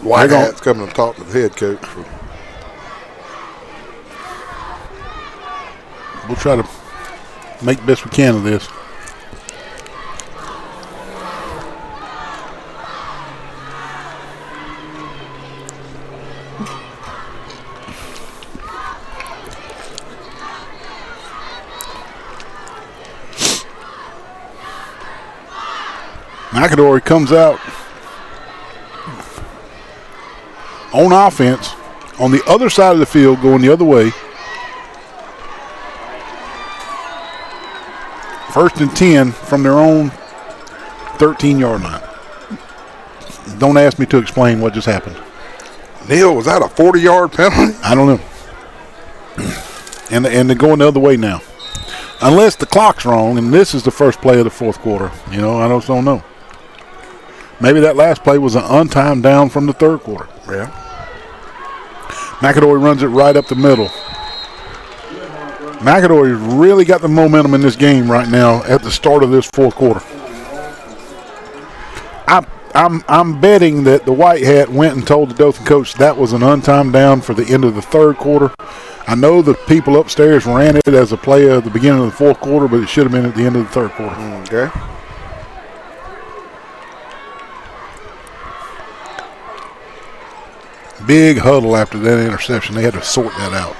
White hat's coming to talk to the head coach. We'll try to make the best we can of this. McAdory comes out on offense on the other side of the field, going the other way. 1st and 10 from their own 13-yard line. Don't ask me to explain what just happened. Neil, was that a 40-yard penalty? I don't know. And they're going the other way now. Unless the clock's wrong, and this is the first play of the fourth quarter. I don't know. Maybe that last play was an untimed down from the third quarter. Yeah. McAdory runs it right up the middle. McAdory's really got the momentum in this game right now at the start of this fourth quarter. I'm betting that the white hat went and told the Dothan coach that was an untimed down for the end of the third quarter. I know the people upstairs ran it as a play at the beginning of the fourth quarter, but it should have been at the end of the third quarter. Okay. Big huddle after that interception. They had to sort that out.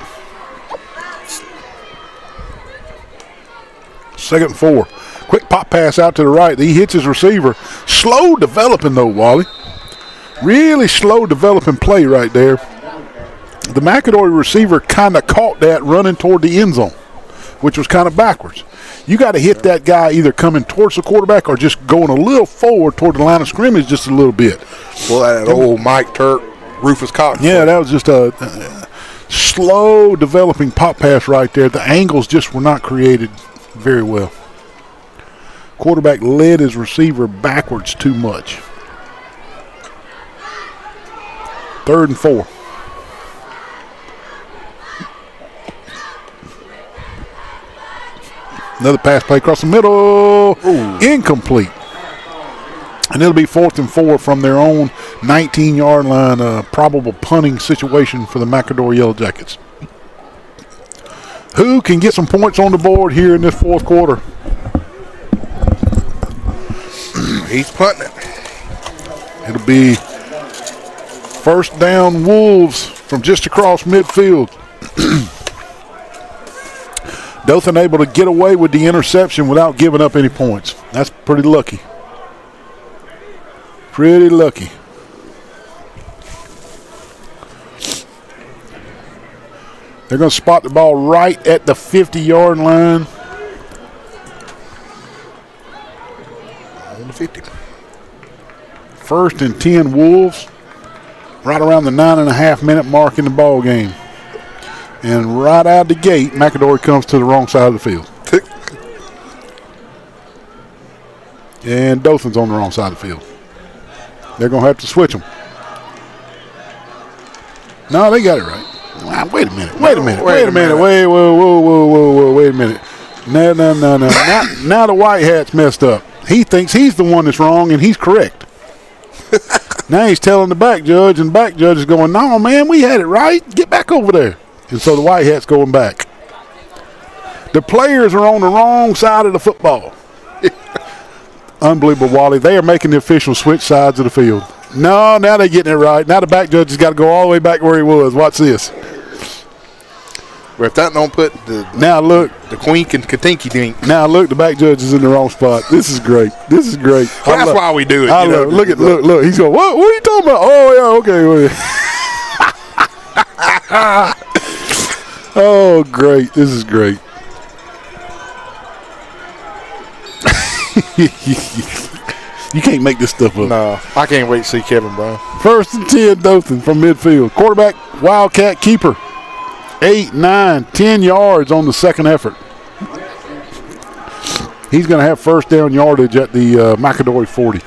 2nd and 4. Quick pop pass out to the right. He hits his receiver. Slow developing, though, Wally. Really slow developing play right there. The McAdory receiver kind of caught that running toward the end zone, which was kind of backwards. You got to hit that guy either coming towards the quarterback or just going a little forward toward the line of scrimmage just a little bit. Well, that old Mike Turk, Rufus Cox. Yeah, that was just Slow developing pop pass right there. The angles just were not created very well. Quarterback led his receiver backwards too much. 3rd and 4. Another pass play across the middle. Ooh. Incomplete. And it'll be 4th and 4 from their own 19-yard line. Probable punting situation for the McAdory Yellow Jackets. Who can get some points on the board here in this 4th quarter? He's punting it. It'll be 1st down Wolves from just across midfield. Dothan able to get away with the interception without giving up any points. That's pretty lucky. Pretty lucky. They're going to spot the ball right at the 50-yard line. On the 50. 1st and 10 Wolves. Right around the 9.5-minute mark in the ball game. And right out the gate, McAdory comes to the wrong side of the field. And Dothan's on the wrong side of the field. They're going to have to switch them. No, they got it right. Wait a minute. Wait a minute. Wait a minute. Wait, whoa. Wait a minute. No. Now the white hat's messed up. He thinks he's the one that's wrong, and he's correct. Now he's telling the back judge, and the back judge is going, no, man, we had it right. Get back over there. And so the white hat's going back. The players are on the wrong side of the football. Unbelievable, Wally. They are making the officials switch sides of the field. No, now they're getting it right. Now the back judge has got to go all the way back where he was. Watch this. Well, if that don't put the quink and katinky dink. Now look, the back judge is in the wrong spot. This is great. Well, that's why we do it. Look. He's going, what are you talking about? Oh, yeah, okay. Oh, great. This is great. You can't make this stuff up. No, I can't wait to see Kevin Brown. 1st and 10 Dothan from midfield. Quarterback, Wildcat keeper. 8, 9, 10 yards on the second effort. He's going to have 1st down yardage at the McAdory 40.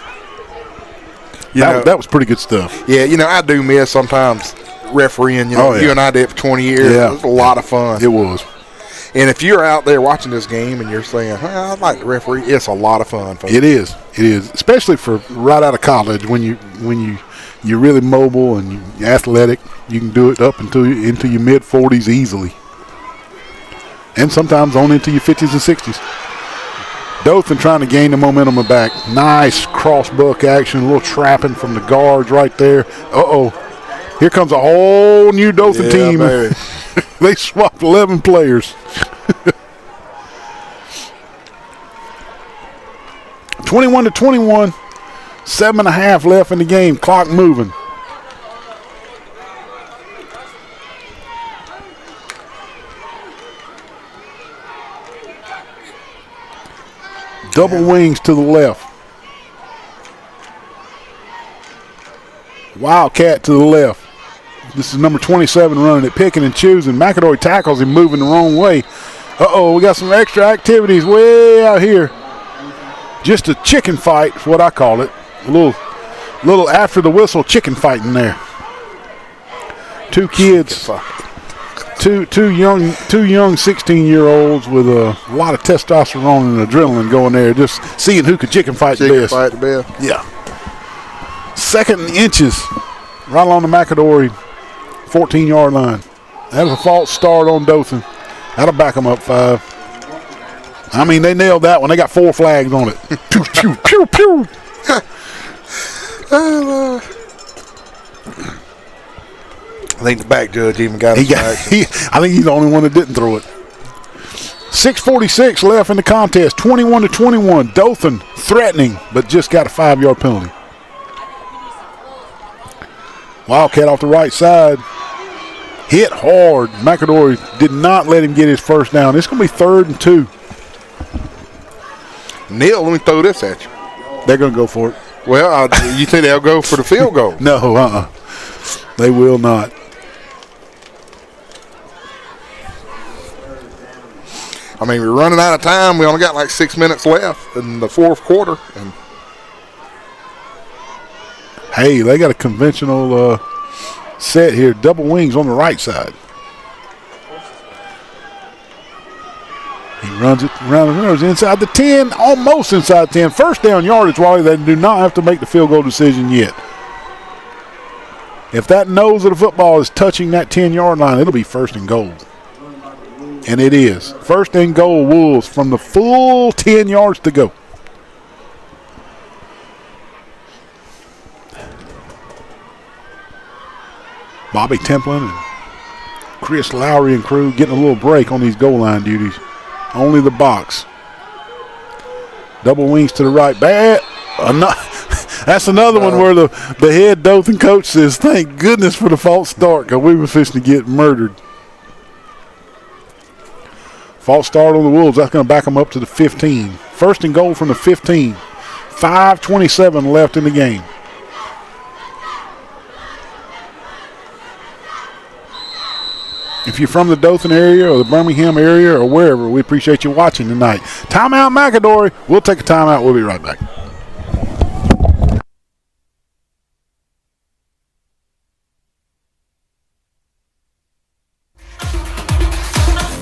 That was pretty good stuff. Yeah, I do miss sometimes refereeing. You and I did it for 20 years. Yeah. It was a lot of fun. It was. And if you're out there watching this game and you're saying, I'd like to referee, it's a lot of fun, folks. It is, especially for right out of college when you're really mobile and you're athletic. You can do it up into your mid-40s easily, and sometimes on into your 50s and 60s. Dothan trying to gain the momentum back. Nice cross-buck action, a little trapping from the guards right there. Uh-oh. Here comes a whole new Dothan team. They swapped 11 players. 21-21. 7.5 left in the game. Clock moving. Double wings to the left. Wildcat to the left. This is number 27 running it, picking and choosing. McAdory tackles him moving the wrong way. Uh-oh, we got some extra activities way out here. Just a chicken fight is what I call it. A little after the whistle chicken fight in there. Two kids, two young 16-year-olds with a lot of testosterone and adrenaline going there, just seeing who could chicken fight the best. Yeah. 2nd and inches, right along the McAdory 14-yard line. That was a false start on Dothan. That'll back them up 5. I mean, they nailed that one. They got 4 flags on it. Pew, pew, pew, pew. I think the back judge even got it. I think he's the only one that didn't throw it. 6:46 left in the contest. 21-21. Dothan threatening, but just got a 5-yard penalty. Wildcat off the right side. Hit hard. McAdory did not let him get his 1st down. It's going to be 3rd and 2. Neil, let me throw this at you. They're going to go for it. Well, you think they'll go for the field goal? No, They will not. I mean, we're running out of time. We only got like 6 minutes left in the fourth quarter. And hey, they got a conventional set here. Double wings on the right side. He runs it around the nose inside the 10, almost inside 10. First down yardage, Wally. They do not have to make the field goal decision yet. If that nose of the football is touching that 10-yard line, it'll be first and goal. And it is. First and goal, Wolves, from the full 10 yards to go. Bobby Templin and Chris Lowry and crew getting a little break on these goal line duties. Only the box. Double wings to the right. Bad. That's another one where the head Dothan coach says, thank goodness for the false start because we were fixing to get murdered. False start on the Wolves. That's going to back them up to the 15. First and goal from the 15. 5:27 left in the game. If you're from the Dothan area or the Birmingham area or wherever, we appreciate you watching tonight. Timeout, McAdory. We'll take a timeout. We'll be right back.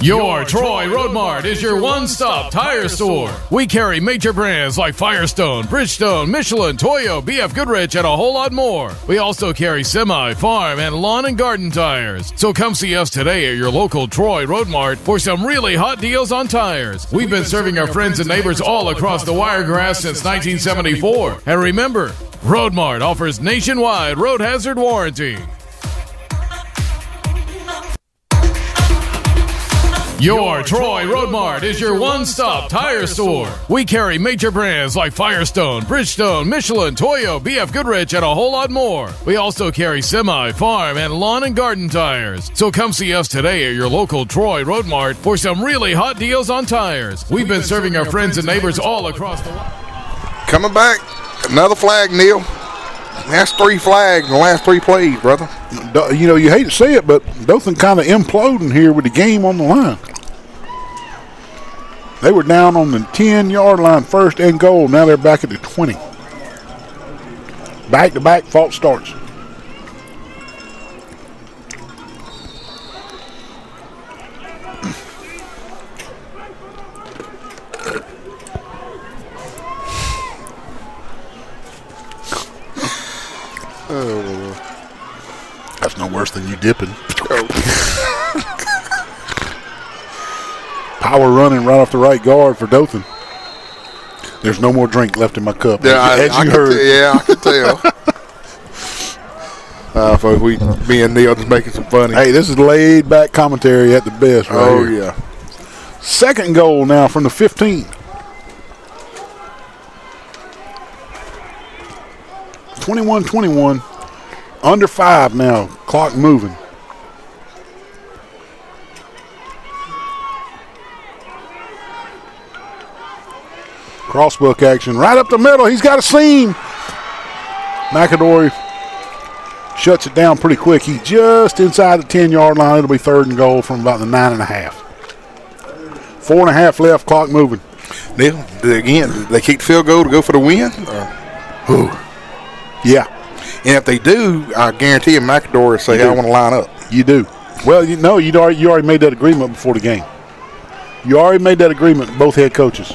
Your Troy Road Mart is your one-stop tire store. We carry major brands like Firestone, Bridgestone, Michelin, Toyo, BF Goodrich, and a whole lot more. We also carry semi, farm, and lawn and garden tires. So come see us today at your local Troy Road Mart for some really hot deals on tires. We've been serving our friends and neighbors all across the Wiregrass since 1974. And remember, Road Mart offers nationwide road hazard warranty. Your Troy Road Mart is your one-stop tire store. We carry major brands like Firestone, Bridgestone, Michelin, Toyo, BF Goodrich, and a whole lot more. We also carry semi, farm, and lawn and garden tires. So come see us today at your local Troy Road Mart for some really hot deals on tires. We've been serving our friends and neighbors all across the world. coming back, another flag, Neil. That's 3 flags in the last 3 plays, brother. You know, you hate to say it, but Dothan kind of imploding here with the game on the line. They were down on the 10-yard line, first and goal. Now they're back at the 20. Back-to-back false starts. That's no worse than you dipping. Power running right off the right guard for Dothan. There's no more drink left in my cup. Yeah, as you heard. I can tell. Folks, me and Neil just making some funny. Hey, this is laid back commentary at the best right here. Yeah. Second goal now from the 15. 21-21. Under 5 now. Clock moving. Crossbook action right up the middle. He's got a seam. McAdory shuts it down pretty quick. He's just inside the 10-yard line. It'll be third and goal from about the 9.5. 4.5 left. Clock moving. Neil, again, they kick the field goal to go for the win? Yeah. And if they do, I guarantee you McAdory will say, I want to line up. You do. Well, you already made that agreement before the game. You already made that agreement, both head coaches.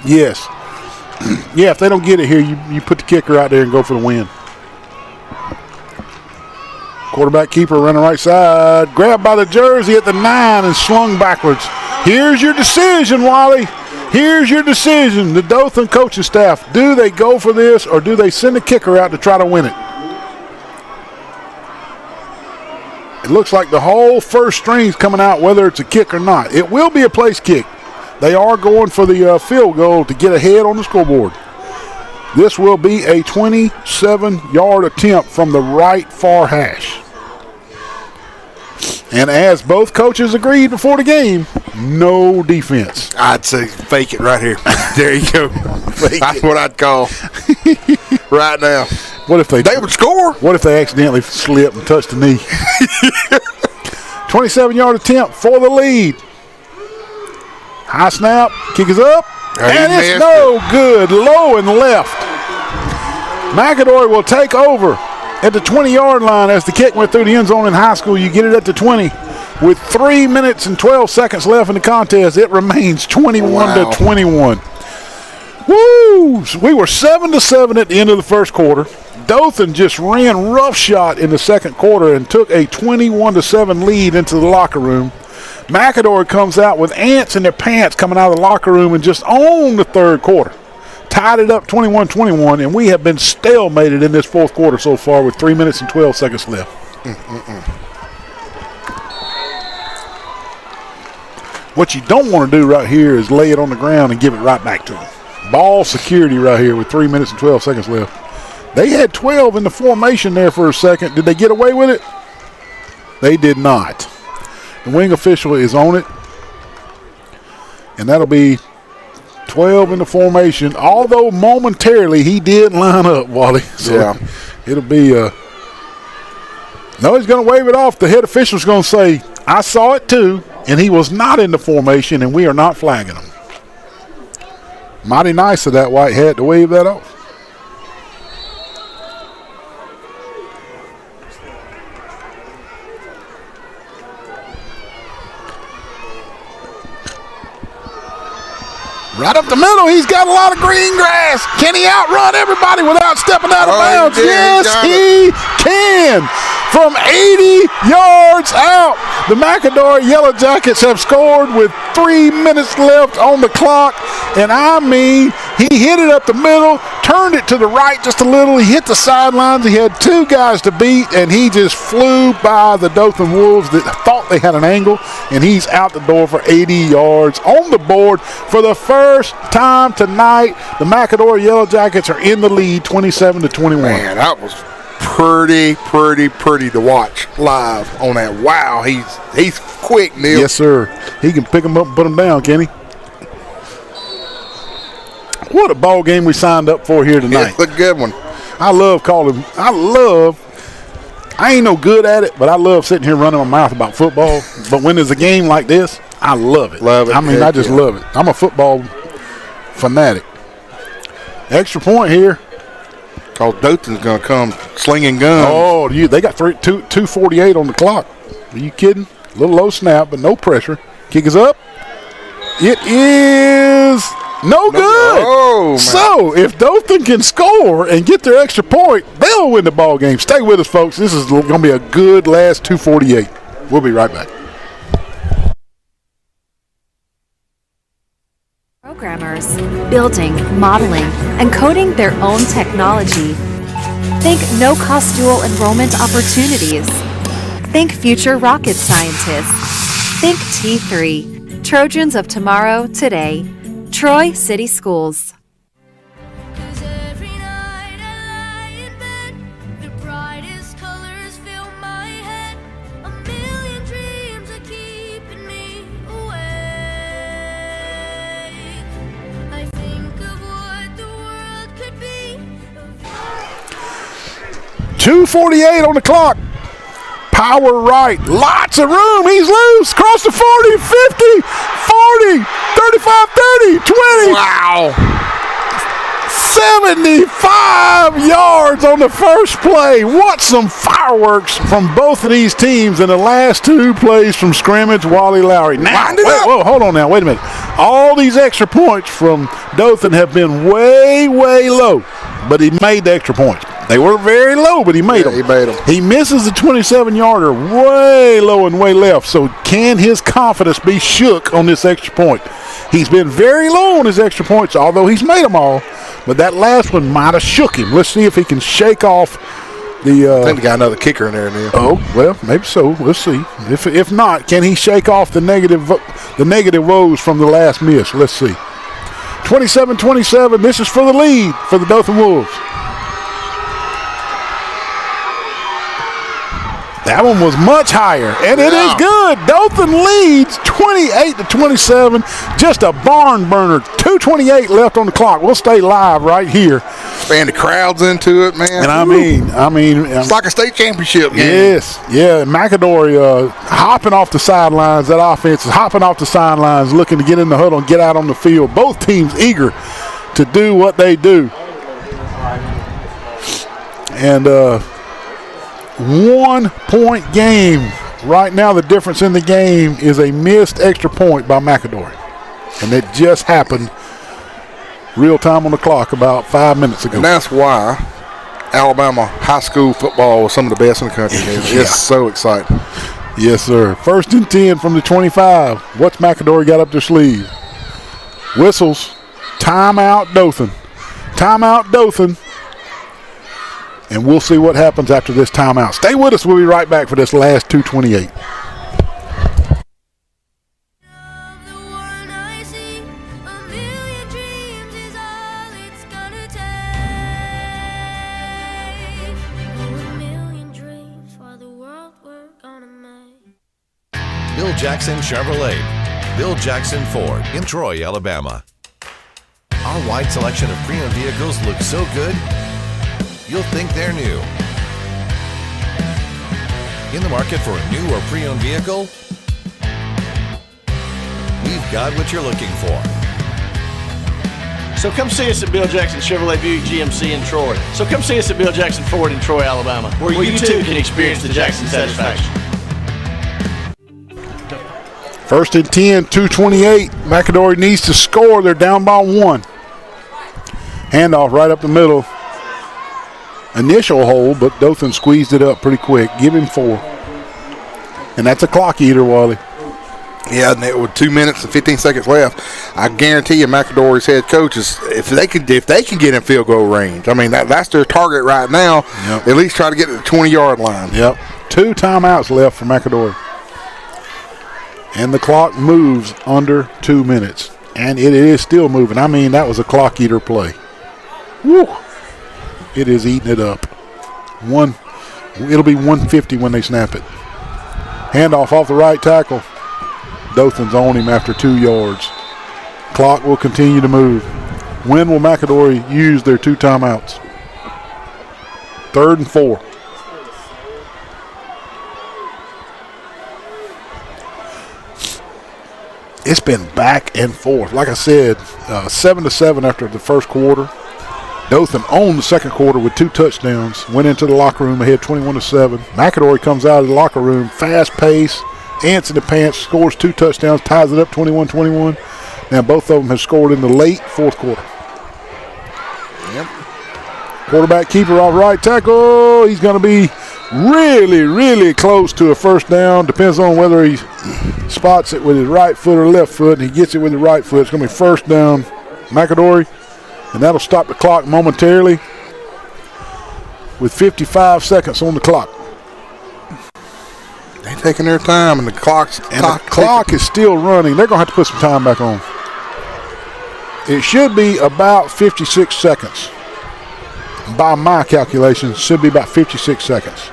Yes. Yeah, if they don't get it here, you put the kicker out there and go for the win. Quarterback keeper running right side. Grabbed by the jersey at the 9 and slung backwards. Here's your decision, Wally. Here's your decision. The Dothan coaching staff. Do they go for this or do they send the kicker out to try to win it? It looks like the whole first string's coming out whether it's a kick or not. It will be a place kick. They are going for the field goal to get ahead on the scoreboard. This will be a 27-yard attempt from the right far hash. And as both coaches agreed before the game, no defense. I'd say fake it right here. There you go. That's what I'd call right now. What if they would score? What if they accidentally slip and touch the knee? 27-yard attempt for the lead. High snap, kick is up, and it's missed no good. Low and left. McAdory will take over at the 20-yard line as the kick went through the end zone in high school. You get it at the 20. With 3 minutes and 12 seconds left in the contest, it remains 21-21. Woo! We were 7-7 at the end of the first quarter. Dothan just ran roughshod in the second quarter and took a 21-7 lead into the locker room. McAdory comes out with ants in their pants coming out of the locker room and just owned the third quarter. Tied it up 21-21, and we have been stalemated in this fourth quarter so far with 3 minutes and 12 seconds left. What you don't want to do right here is lay it on the ground and give it right back to them. Ball security right here with 3 minutes and 12 seconds left. They had 12 in the formation there for a second. Did they get away with it? They did not. The wing official is on it. And that'll be 12 in the formation, although momentarily he did line up, Wally. So yeah. It'll be no, he's going to wave it off. The head official's going to say, I saw it too, and he was not in the formation, and we are not flagging him. Mighty nice of that white hat to wave that off. Right up the middle, he's got a lot of green grass. Can he outrun everybody without stepping out of bounds? Yes, he can. From 80 yards out, the McAdory Yellow Jackets have scored with 3 minutes left on the clock. And I mean, he hit it up the middle, turned it to the right just a little. He hit the sidelines. He had two guys to beat, and he just flew by the Dothan Wolves that thought they had an angle, and he's out the door for 80 yards on the board. For the first time tonight, the McAdory Yellow Jackets are in the lead, 27-21. Man, that was pretty to watch live on that. Wow, he's quick, Neil. Yes, sir. He can pick him up and put him down, can he? What a ball game we signed up for here tonight. It's a good one. I ain't no good at it, but I love sitting here running my mouth about football. But when there's a game like this, I love it. Love it. I mean, I just love it. I'm a football fanatic. Extra point here. Because Dothan's going to come slinging guns. Oh, they got 2:48 on the clock. Are you kidding? A little low snap, but no pressure. Kick is up. It is no good. Oh, man. So if Dothan can score and get their extra point, they'll win the ball game. Stay with us, folks. This is going to be a good last 2:48. We'll be right back. Programmers, building, modeling, and coding their own technology. Think no-cost dual enrollment opportunities. Think future rocket scientists. Think T3, Trojans of tomorrow, today. Troy City Schools. .248 on the clock. Power right. Lots of room. He's loose. Cross the 40, 50, 40, 35, 30, 20. Wow. 75 yards on the first play. What some fireworks from both of these teams in the last two plays from scrimmage. Wally Lowry. Now, whoa, hold on now. Wait a minute. All these extra points from Dothan have been way, way low, but he made the extra points. They were very low, but he made them. He made them. He misses the 27-yarder way low and way left. So can his confidence be shook on this extra point? He's been very low on his extra points, although he's made them all. But that last one might have shook him. Let's see if he can shake off the. I think they got another kicker in there now. Oh well, maybe so. Let's see. If not, can he shake off the negative woes from the last miss? Let's see. 27-27. This is for the lead for the Dothan Wolves. That one was much higher, and it is good. Dothan leads 28-27. Just a barn burner. 2:28 left on the clock. We'll stay live right here. And the crowd's into it, man. And I mean, it's like a state championship game. Yes, yeah. McAdory hopping off the sidelines. That offense is hopping off the sidelines, looking to get in the huddle and get out on the field. Both teams eager to do what they do. And 1 point game. Right now, the difference in the game is a missed extra point by McAdory. And it just happened real time on the clock about 5 minutes ago. And that's why Alabama high school football is some of the best in the country. It's so exciting. Yes, sir. 1st and 10 from the 25. What's McAdory got up their sleeve? Whistles. Timeout Dothan. Timeout Dothan. And we'll see what happens after this timeout. Stay with us. We'll be right back for this last 2:28. Bill Jackson Chevrolet. Bill Jackson Ford in Troy, Alabama. Our wide selection of pre-owned vehicles looks so good, you'll think they're new. In the market for a new or pre-owned vehicle? We've got what you're looking for. So come see us at Bill Jackson Chevrolet Buick GMC in Troy. So come see us at Bill Jackson Ford in Troy, Alabama, where you too can experience the Jackson satisfaction. 1st and 10, 2:28. McAdory needs to score. They're down by 1. Handoff right up the middle. Initial hold, but Dothan squeezed it up pretty quick. Give him 4. And that's a clock eater, Wally. Yeah, and with 2 minutes and 15 seconds left, I guarantee you McAdory's head coaches, if they can get in field goal range, I mean, that's their target right now. Yep. At least try to get to the 20-yard line. Yep. 2 timeouts left for McAdory. And the clock moves under 2 minutes. And it is still moving. I mean, that was a clock eater play. Woo! It is eating it up. It'll be 150 when they snap it. Handoff off the right tackle. Dothan's on him after 2 yards. Clock will continue to move. When will McAdory use their 2 timeouts? 3rd and 4. It's been back and forth. Like I said, 7-7 after the first quarter. Dothan owned the second quarter with 2 touchdowns. Went into the locker room ahead 21-7. McAdory comes out of the locker room, fast pace, ants in the pants, scores 2 touchdowns, ties it up 21-21. Now both of them have scored in the late 4th quarter. Yep. Quarterback keeper off right tackle. He's going to be really, really close to a first down. Depends on whether he spots it with his right foot or left foot. And he gets it with the right foot. It's going to be first down, McAdory. And that'll stop the clock momentarily with 55 seconds on the clock. They're taking their time, and the clock is still running. They're going to have to put some time back on. It should be about 56 seconds. By my calculations, should be about 56 seconds.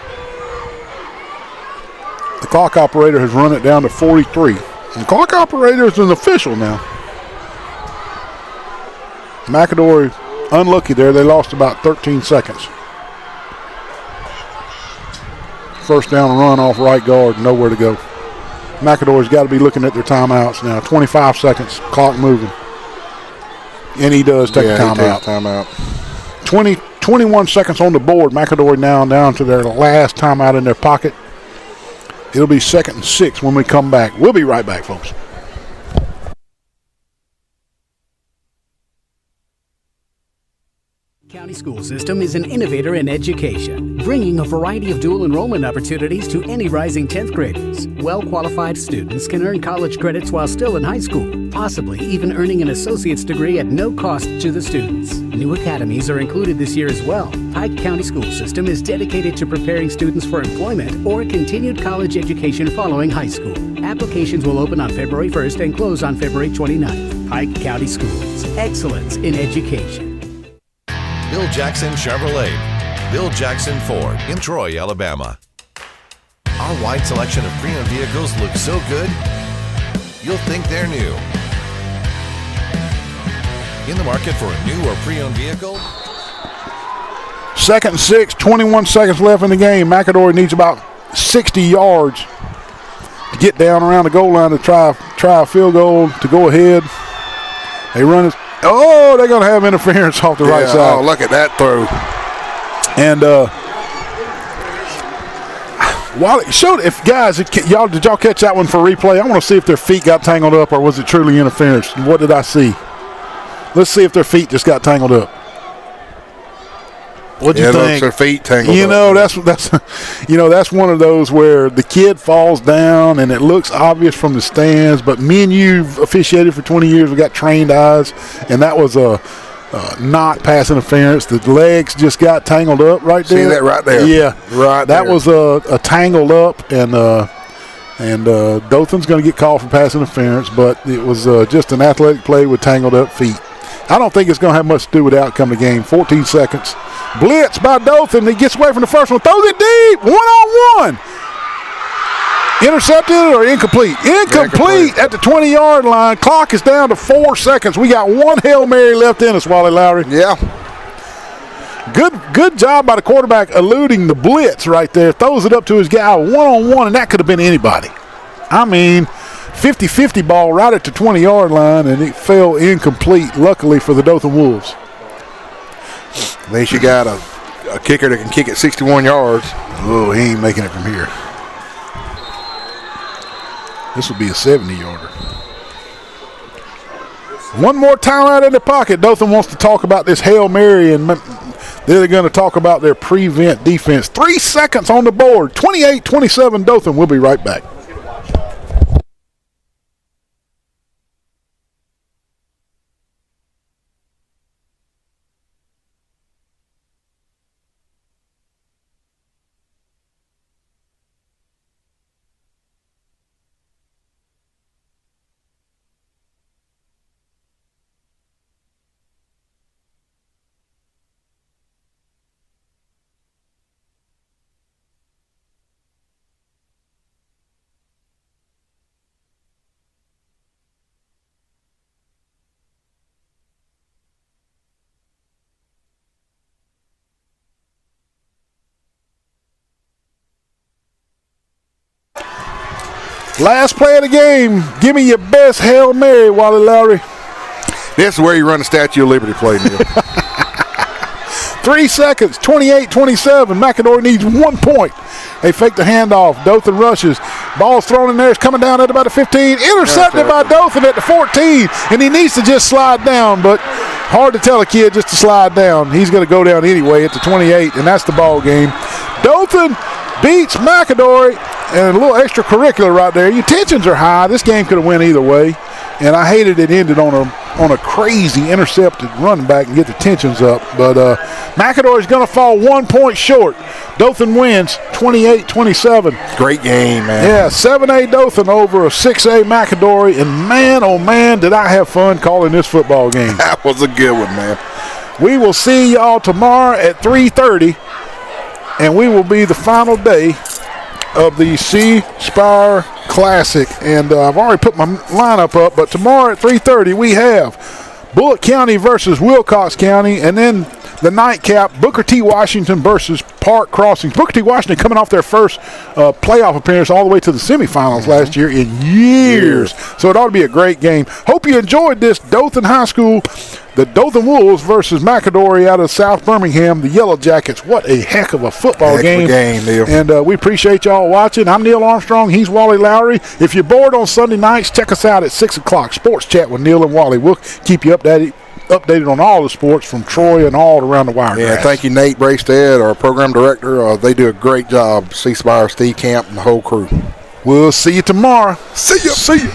The clock operator has run it down to 43. And the clock operator is an official now. McAdory, unlucky there. They lost about 13 seconds. First down run off right guard, nowhere to go. McAdory's got to be looking at their timeouts now. 25 seconds, clock moving. And he does take a timeout. 21 seconds on the board. McAdory now down to their last timeout in their pocket. It'll be 2nd and 6 when we come back. We'll be right back, folks. County School System is an innovator in education, bringing a variety of dual enrollment opportunities to any rising 10th graders. Well-qualified students can earn college credits while still in high school, possibly even earning an associate's degree at no cost to the students. New academies are included this year as well. Pike County School System is dedicated to preparing students for employment or continued college education following high school. Applications will open on February 1st and close on February 29th. Pike County Schools, excellence in education. Bill Jackson Chevrolet. Bill Jackson Ford in Troy, Alabama. Our wide selection of pre-owned vehicles looks so good, you'll think they're new. In the market for a new or pre-owned vehicle? 2nd and 6, 21 seconds left in the game. McAdory needs about 60 yards to get down around the goal line to try a field goal to go ahead. They run it. Oh, they're going to have interference off the right side. Oh, look at that throw. And did y'all catch that one for replay? I want to see if their feet got tangled up or was it truly interference. What did I see? Let's see if their feet just got tangled up. What'd you think? Their feet tangled up. That's one of those where the kid falls down and it looks obvious from the stands, but me and you've officiated for 20 years. We got trained eyes, and that was a not pass interference. The legs just got tangled up right there. See that right there? Yeah, right. That was a tangled up, and Dothan's going to get called for pass interference, but it was just an athletic play with tangled up feet. I don't think it's going to have much to do with the outcome of the game. 14 seconds. Blitz by Dothan. He gets away from the first one. Throws it deep. 1-on-1. Intercepted or incomplete? Incomplete at the 20-yard line. Clock is down to 4 seconds. We got one Hail Mary left in us, Wally Lowry. Yeah. Good job by the quarterback eluding the blitz right there. Throws it up to his guy 1-on-1, and that could have been anybody. I mean, 50-50 ball right at the 20-yard line, and it fell incomplete, luckily for the Dothan Wolves. At least you got a kicker that can kick it 61 yards. Oh, he ain't making it from here. This will be a 70-yarder. One more timeout in the pocket. Dothan wants to talk about this Hail Mary, and they're going to talk about their prevent defense. 3 seconds on the board. 28-27 Dothan. We'll be right back. Last play of the game. Give me your best Hail Mary, Wally Lowry. This is where you run the Statue of Liberty play, Neil. 3 seconds, 28-27. McAdory needs 1 point. They fake the handoff. Dothan rushes. Ball's thrown in there. It's coming down at about the 15. Intercepted by Dothan at the 14. And he needs to just slide down, but hard to tell a kid just to slide down. He's going to go down anyway at the 28, and that's the ball game. Dothan beats McAdory, and a little extracurricular right there. Your tensions are high. This game could have went either way, and I hated it ended on a crazy intercepted running back and get the tensions up. But McAdory's going to fall 1 point short. Dothan wins 28-27. Great game, man. Yeah, 7A Dothan over a 6A McAdory, and man, oh man, did I have fun calling this football game. That was a good one, man. We will see y'all tomorrow at 3:30, and we will be the final day of the C Spire Classic. And I've already put my lineup up, but tomorrow at 3:30 we have Bullitt County versus Wilcox County, and then the nightcap, Booker T. Washington versus Park Crossings. Booker T. Washington coming off their first playoff appearance all the way to the semifinals last year in years. So it ought to be a great game. Hope you enjoyed this. Dothan High School, the Dothan Wolves versus McAdory out of South Birmingham, the Yellow Jackets. What a heck of a football game. Neil. And we appreciate y'all watching. I'm Neil Armstrong. He's Wally Lowry. If you're bored on Sunday nights, check us out at 6 o'clock. Sports Chat with Neil and Wally. We'll keep you updated on all the sports from Troy and all around the Wiregrass. Yeah, thank you, Nate Braystead, our program director. They do a great job. C Spire, Steve Camp, and the whole crew. We'll see you tomorrow. See you.